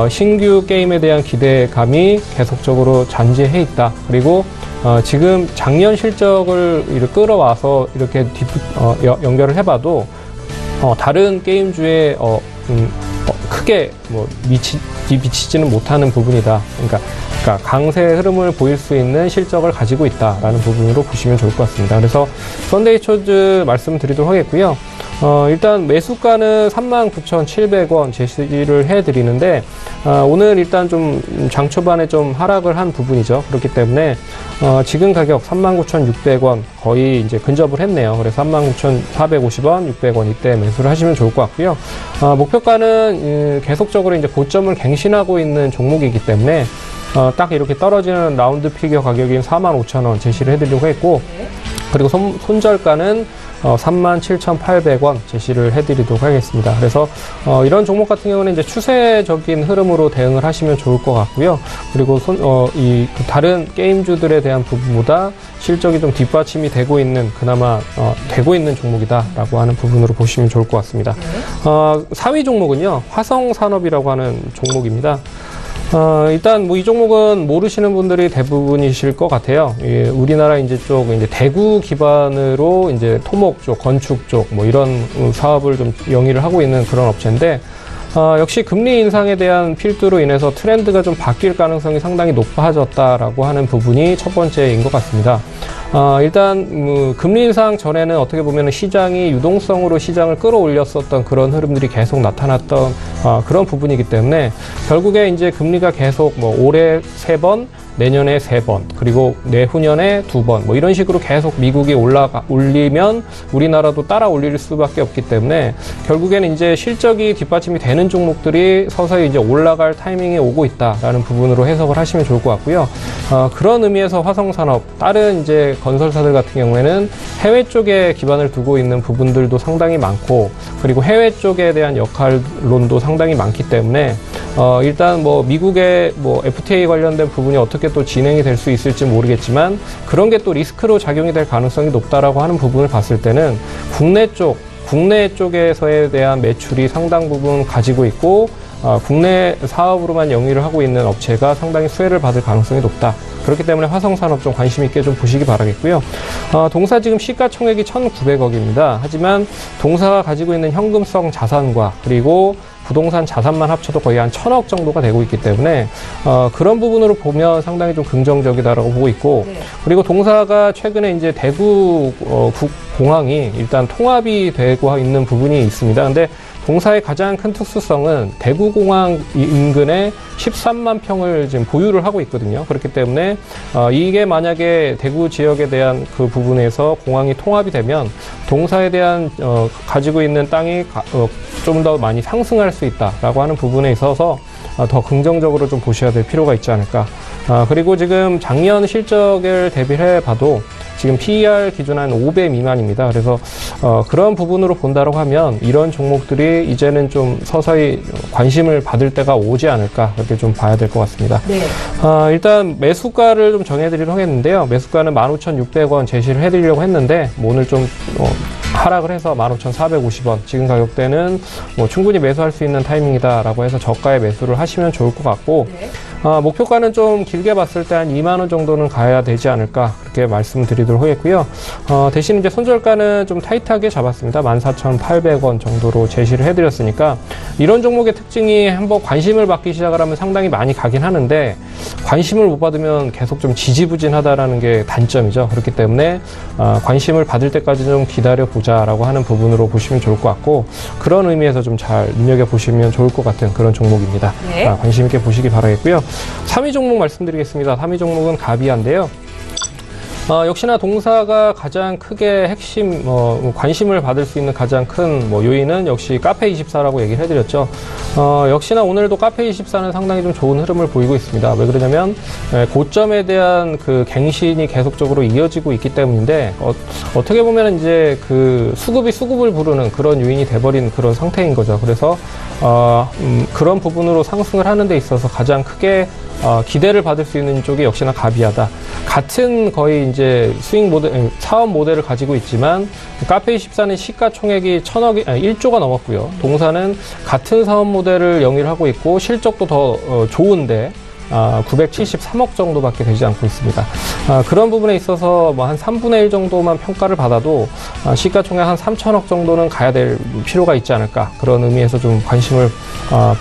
신규 게임에 대한 기대감이 계속적으로 잔재해 있다. 그리고 지금 작년 실적을 이렇게 끌어와서 이렇게 연결을 해봐도 다른 게임주에 크게 뭐 미치지는 못하는 부분이다. 그러니까 강세 흐름을 보일 수 있는 실적을 가지고 있다라는 부분으로 보시면 좋을 것 같습니다. 그래서 썬데이 초즈 말씀드리도록 하겠고요. 일단 매수가는 39,700원 제시를 해드리는데 오늘 일단 좀 장 초반에 좀 하락을 한 부분이죠. 그렇기 때문에 지금 가격 39,600원 거의 이제 근접을 했네요. 그래서 39,450원, 600원 이때 매수를 하시면 좋을 것 같고요. 목표가는 계속적으로 이제 고점을 갱신하고 있는 종목이기 때문에 딱 이렇게 떨어지는 라운드 피겨 가격인 45,000원 제시를 해드리려고 했고 그리고 손절가는 37,800원 제시를 해드리도록 하겠습니다. 그래서 이런 종목 같은 경우는 이제 추세적인 흐름으로 대응을 하시면 좋을 것 같고요. 그리고 다른 게임주들에 대한 부분보다 실적이 좀 뒷받침이 되고 있는 그나마 되고 있는 종목이다라고 하는 부분으로 보시면 좋을 것 같습니다. 4위 종목은요 화성산업이라고 하는 종목입니다. 일단 뭐 이 종목은 모르시는 분들이 대부분이실 것 같아요. 우리나라 이제 대구 기반으로 이제 토목 쪽, 건축 쪽 뭐 이런 사업을 좀 영위를 하고 있는 그런 업체인데 역시 금리 인상에 대한 필두로 인해서 트렌드가 좀 바뀔 가능성이 상당히 높아졌다라고 하는 부분이 첫 번째인 것 같습니다. 일단 금리 인상 전에는 어떻게 보면 시장이 유동성으로 시장을 끌어올렸었던 그런 흐름들이 계속 나타났던 그런 부분이기 때문에 결국에 이제 금리가 계속 뭐 올해 3번, 내년에 3번, 그리고 내후년에 2번, 뭐 이런 식으로 계속 미국이 올리면 우리나라도 따라 올릴 수밖에 없기 때문에 결국에는 이제 실적이 뒷받침이 되는 종목들이 서서히 이제 올라갈 타이밍이 오고 있다라는 부분으로 해석을 하시면 좋을 것 같고요. 그런 의미에서 화성산업, 다른 이제 건설사들 같은 경우에는 해외 쪽에 기반을 두고 있는 부분들도 상당히 많고, 그리고 해외 쪽에 대한 역할론도 상당히 많기 때문에 일단 뭐 미국의 뭐 FTA 관련된 부분이 어떻게 또 진행이 될 수 있을지 모르겠지만 그런 게 또 리스크로 작용이 될 가능성이 높다라고 하는 부분을 봤을 때는 국내 쪽에서에 대한 매출이 상당 부분 가지고 있고 국내 사업으로만 영위를 하고 있는 업체가 상당히 수혜를 받을 가능성이 높다. 그렇기 때문에 화성산업 좀 관심 있게 좀 보시기 바라겠고요. 동사 지금 시가총액이 1,900억입니다. 하지만 동사가 가지고 있는 현금성 자산과 그리고 부동산 자산만 합쳐도 거의 한 1,000억 정도가 되고 있기 때문에 그런 부분으로 보면 상당히 좀 긍정적이다라고 보고 있고, 그리고 동사가 최근에 이제 대구 공항이 일단 통합이 되고 있는 부분이 있습니다. 근데 동사의 가장 큰 특수성은 대구공항 인근에 13만 평을 지금 보유를 하고 있거든요. 그렇기 때문에 이게 만약에 대구 지역에 대한 그 부분에서 공항이 통합이 되면 동사에 대한 가지고 있는 땅이 좀 더 많이 상승할 수 있다라고 하는 부분에 있어서 더 긍정적으로 좀 보셔야 될 필요가 있지 않을까. 그리고 지금 작년 실적을 대비해 봐도 지금 PER 기준 한 5배 미만입니다. 그래서 그런 부분으로 본다고 하면 이런 종목들이 이제는 좀 서서히 관심을 받을 때가 오지 않을까 그렇게 좀 봐야 될 것 같습니다. 네. 일단 매수가를 좀 정해드리려고 했는데요. 매수가는 15,600원 제시를 해드리려고 했는데 오늘 좀 하락을 해서 15,450원 지금 가격대는 뭐 충분히 매수할 수 있는 타이밍이다라고 해서 저가에 매수를 하시면 좋을 것 같고, 목표가는 좀 길게 봤을 때 한 2만 원 정도는 가야 되지 않을까 그렇게 말씀드리도록 하겠고요. 대신 이제 손절가는 좀 타이트하게 잡았습니다. 14,800원 정도로 제시를 해드렸으니까 이런 종목의 특징이 한번 관심을 받기 시작을 하면 상당히 많이 가긴 하는데 관심을 못 받으면 계속 좀 지지부진하다라는 게 단점이죠. 그렇기 때문에 관심을 받을 때까지 좀 기다려보자라고 하는 부분으로 보시면 좋을 것 같고 그런 의미에서 좀 잘 눈여겨보시면 좋을 것 같은 그런 종목입니다. 네. 관심 있게 보시기 바라겠고요. 3위 종목 말씀드리겠습니다. 3위 종목은 가비아인데요. 역시나 동사가 가장 크게 핵심 관심을 받을 수 있는 가장 큰 요인은 역시 카페24라고 얘기를 해드렸죠. 역시나 오늘도 카페24는 상당히 좀 좋은 흐름을 보이고 있습니다. 왜 그러냐면 고점에 대한 그 갱신이 계속적으로 이어지고 있기 때문인데 어떻게 보면 이제 그 수급이 수급을 부르는 그런 요인이 돼버린 그런 상태인 거죠. 그래서 그런 부분으로 상승을 하는 데 있어서 가장 크게 기대를 받을 수 있는 쪽이 역시나 가비아다. 같은 거의 이제 수익 모델, 사업 모델을 가지고 있지만 카페24는 시가총액이 1조가 넘었고요. 동사는 같은 사업 모델을 영위를 하고 있고 실적도 더 좋은데 973억 정도밖에 되지 않고 있습니다. 그런 부분에 있어서 뭐 한 3분의 1 정도만 평가를 받아도 시가총액 한 3천억 정도는 가야 될 필요가 있지 않을까 그런 의미에서 좀 관심을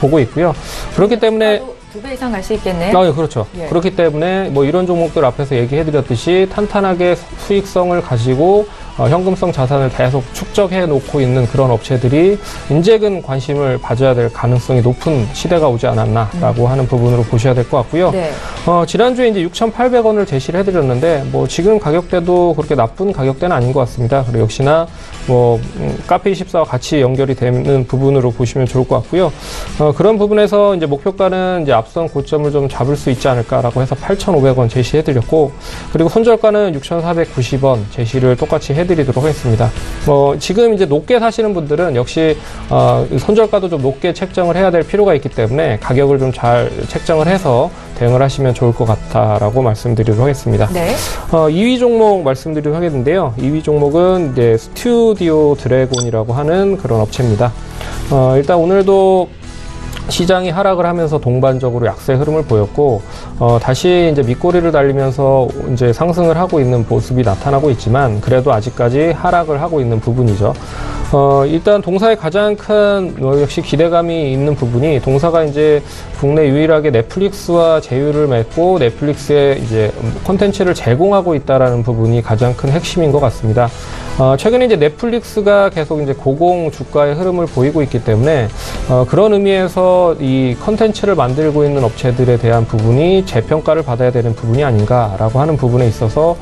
보고 있고요. 그렇기 때문에 2배 이상 갈 수 있겠네요. 예, 그렇죠. 예. 그렇기 때문에 뭐 이런 종목들 앞에서 얘기해드렸듯이 탄탄하게 수익성을 가지고 현금성 자산을 계속 축적해 놓고 있는 그런 업체들이 인제근 관심을 봐줘야 될 가능성이 높은 시대가 오지 않았나라고 하는 부분으로 보셔야 될 것 같고요. 네. 지난주에 이제 6,800원을 제시를 해드렸는데 뭐 지금 가격대도 그렇게 나쁜 가격대는 아닌 것 같습니다. 그리고 역시나 뭐 카페24와 같이 연결이 되는 부분으로 보시면 좋을 것 같고요. 그런 부분에서 이제 목표가는 이제 앞선 고점을 좀 잡을 수 있지 않을까라고 해서 8,500원 제시해드렸고 그리고 손절가는 6,490원 제시를 똑같이 해드리도록 하겠습니다. 지금 이제 높게 사시는 분들은 역시 손절가도 좀 높게 책정을 해야 될 필요가 있기 때문에 가격을 좀 잘 책정을 해서 대응을 하시면 좋을 것 같다라고 말씀드리도록 하겠습니다. 네. 2위 종목 말씀드리도록 하겠는데요. 2위 종목은 이제 스튜디오 드래곤이라고 하는 그런 업체입니다. 일단 오늘도 시장이 하락을 하면서 동반적으로 약세 흐름을 보였고 다시 이제 밑꼬리를 달리면서 이제 상승을 하고 있는 모습이 나타나고 있지만 그래도 아직까지 하락을 하고 있는 부분이죠. 일단 동사의 가장 큰 역시 기대감이 있는 부분이 동사가 이제 국내 유일하게 넷플릭스와 제휴를 맺고 넷플릭스에 이제 콘텐츠를 제공하고 있다라는 부분이 가장 큰 핵심인 것 같습니다. 최근에 이제 넷플릭스가 계속 이제 고공 주가의 흐름을 보이고 있기 때문에 그런 의미에서 이 콘텐츠를 만들고 있는 업체들에 대한 부분이 재평가를 받아야 되는 부분이 아닌가라고 하는 부분에 있어서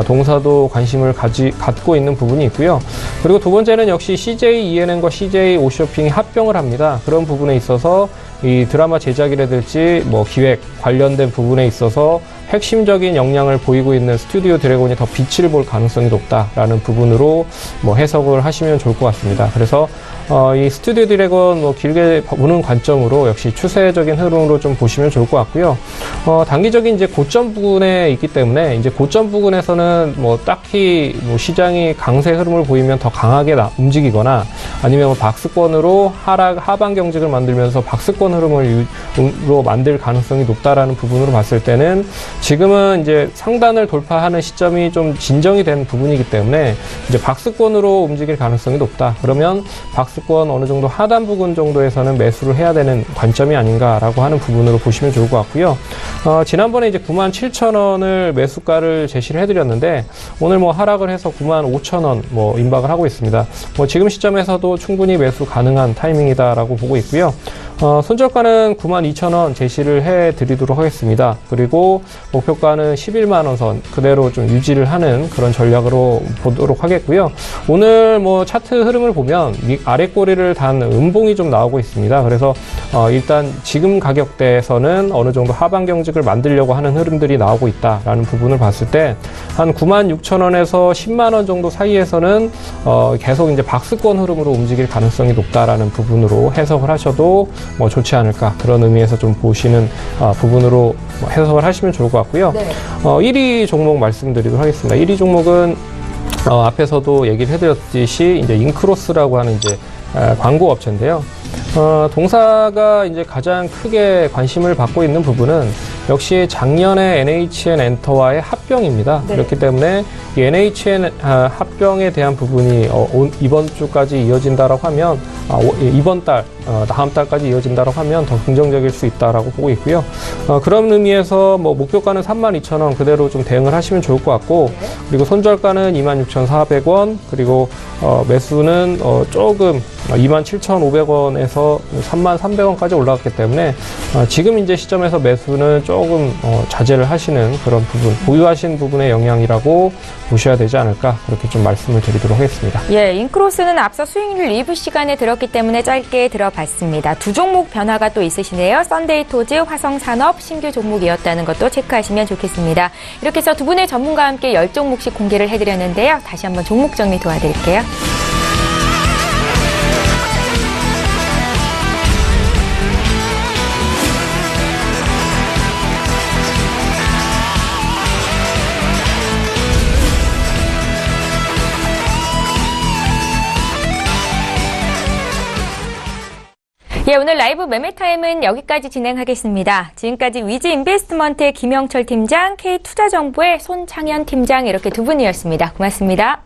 동사도 관심을 갖고 있는 부분이 있고요. 그리고 두 번째는 역시 CJ ENM과 CJ 오쇼핑이 합병을 합니다. 그런 부분에 있어서 이 드라마 제작이라든지 뭐 기획 관련된 부분에 있어서 핵심적인 역량을 보이고 있는 스튜디오 드래곤이 더 빛을 볼 가능성이 높다라는 부분으로 뭐 해석을 하시면 좋을 것 같습니다. 그래서 이 스튜디오 드래곤 뭐 길게 보는 관점으로 역시 추세적인 흐름으로 좀 보시면 좋을 것 같고요. 단기적인 이제 고점 부근에 있기 때문에 이제 고점 부근에서는 뭐 딱히 뭐 시장이 강세 흐름을 보이면 더 강하게 움직이거나 아니면 뭐 박스권으로 하방 경직을 만들면서 박스권 흐름으로 만들 가능성이 높다라는 부분으로 봤을 때는 지금은 이제 상단을 돌파하는 시점이 좀 진정이 된 부분이기 때문에 이제 박스권으로 움직일 가능성이 높다. 그러면 박스권 어느 정도 하단 부근 정도에서는 매수를 해야 되는 관점이 아닌가라고 하는 부분으로 보시면 좋을 것 같고요. 지난번에 이제 97,000원을 매수가를 제시를 해드렸는데 오늘 뭐 하락을 해서 95,000원 뭐 임박을 하고 있습니다. 뭐 지금 시점에서도 충분히 매수 가능한 타이밍이다라고 보고 있고요. 손절가는 92,000원 제시를 해드리도록 하겠습니다. 그리고 목표가는 11만원 선 그대로 좀 유지를 하는 그런 전략으로 보도록 하겠고요. 오늘 뭐 차트 흐름을 보면 아래 꼬리를 단 음봉이 좀 나오고 있습니다. 그래서 일단 지금 가격대에서는 어느 정도 하방 경직을 만들려고 하는 흐름들이 나오고 있다라는 부분을 봤을 때 한 96,000원에서 10만원 정도 사이에서는 계속 이제 박스권 흐름으로 움직일 가능성이 높다라는 부분으로 해석을 하셔도 뭐 좋지 않을까 그런 의미에서 좀 보시는 부분으로 해석을 하시면 좋을 것 같고요. 네. 1위 종목 말씀드리도록 하겠습니다. 1위 종목은 앞에서도 얘기를 해드렸듯이 이제 인크로스라고 하는 이제 광고 업체인데요. 동사가 이제 가장 크게 관심을 받고 있는 부분은 역시 작년에 NHN 엔터와의 합병입니다. 네. 그렇기 때문에 이 NHN 합병에 대한 부분이 이번 주까지 이어진다라고 하면 이번 달, 다음 달까지 이어진다라고 하면 더 긍정적일 수 있다라고 보고 있고요. 그런 의미에서 뭐 목표가는 32,000원 그대로 좀 대응을 하시면 좋을 것 같고, 그리고 손절가는 26,400원, 그리고 매수는 조금 27,500원에서 33,300원까지 올라갔기 때문에 지금 이제 시점에서 매수는 조금 자제를 하시는 그런 부분, 보유하신 부분의 영향이라고 보셔야 되지 않을까, 그렇게 좀 말씀을 드리도록 하겠습니다. 예, 인크로스는 앞서 수익률 리뷰 시간에 들었기 때문에 짧게 들어봤습니다. 두 종목 변화가 또 있으시네요. 썬데이토즈, 화성산업 신규 종목이었다는 것도 체크하시면 좋겠습니다. 이렇게 해서 두 분의 전문가와 함께 10종목씩 공개를 해드렸는데요. 다시 한번 종목 정리 도와드릴게요. 예, 오늘 라이브 매매타임은 여기까지 진행하겠습니다. 지금까지 위즈 인베스트먼트의 김영철 팀장, K투자정보의 손창현 팀장, 이렇게 두 분이었습니다. 고맙습니다.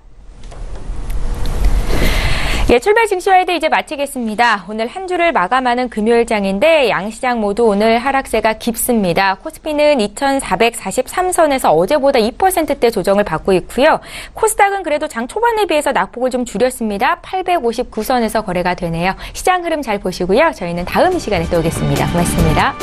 예, 출발 증시와이드 이제 마치겠습니다. 오늘 한 주를 마감하는 금요일장인데 양시장 모두 오늘 하락세가 깊습니다. 코스피는 2,443선에서 어제보다 2%대 조정을 받고 있고요. 코스닥은 그래도 장 초반에 비해서 낙폭을 좀 줄였습니다. 859선에서 거래가 되네요. 시장 흐름 잘 보시고요. 저희는 다음 시간에 또 오겠습니다. 고맙습니다.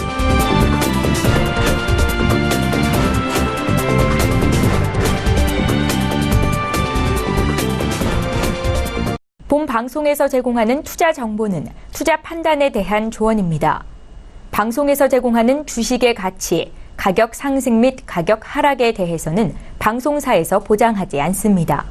본 방송에서 제공하는 투자 정보는 투자 판단에 대한 조언입니다. 방송에서 제공하는 주식의 가치, 가격 상승 및 가격 하락에 대해서는 방송사에서 보장하지 않습니다.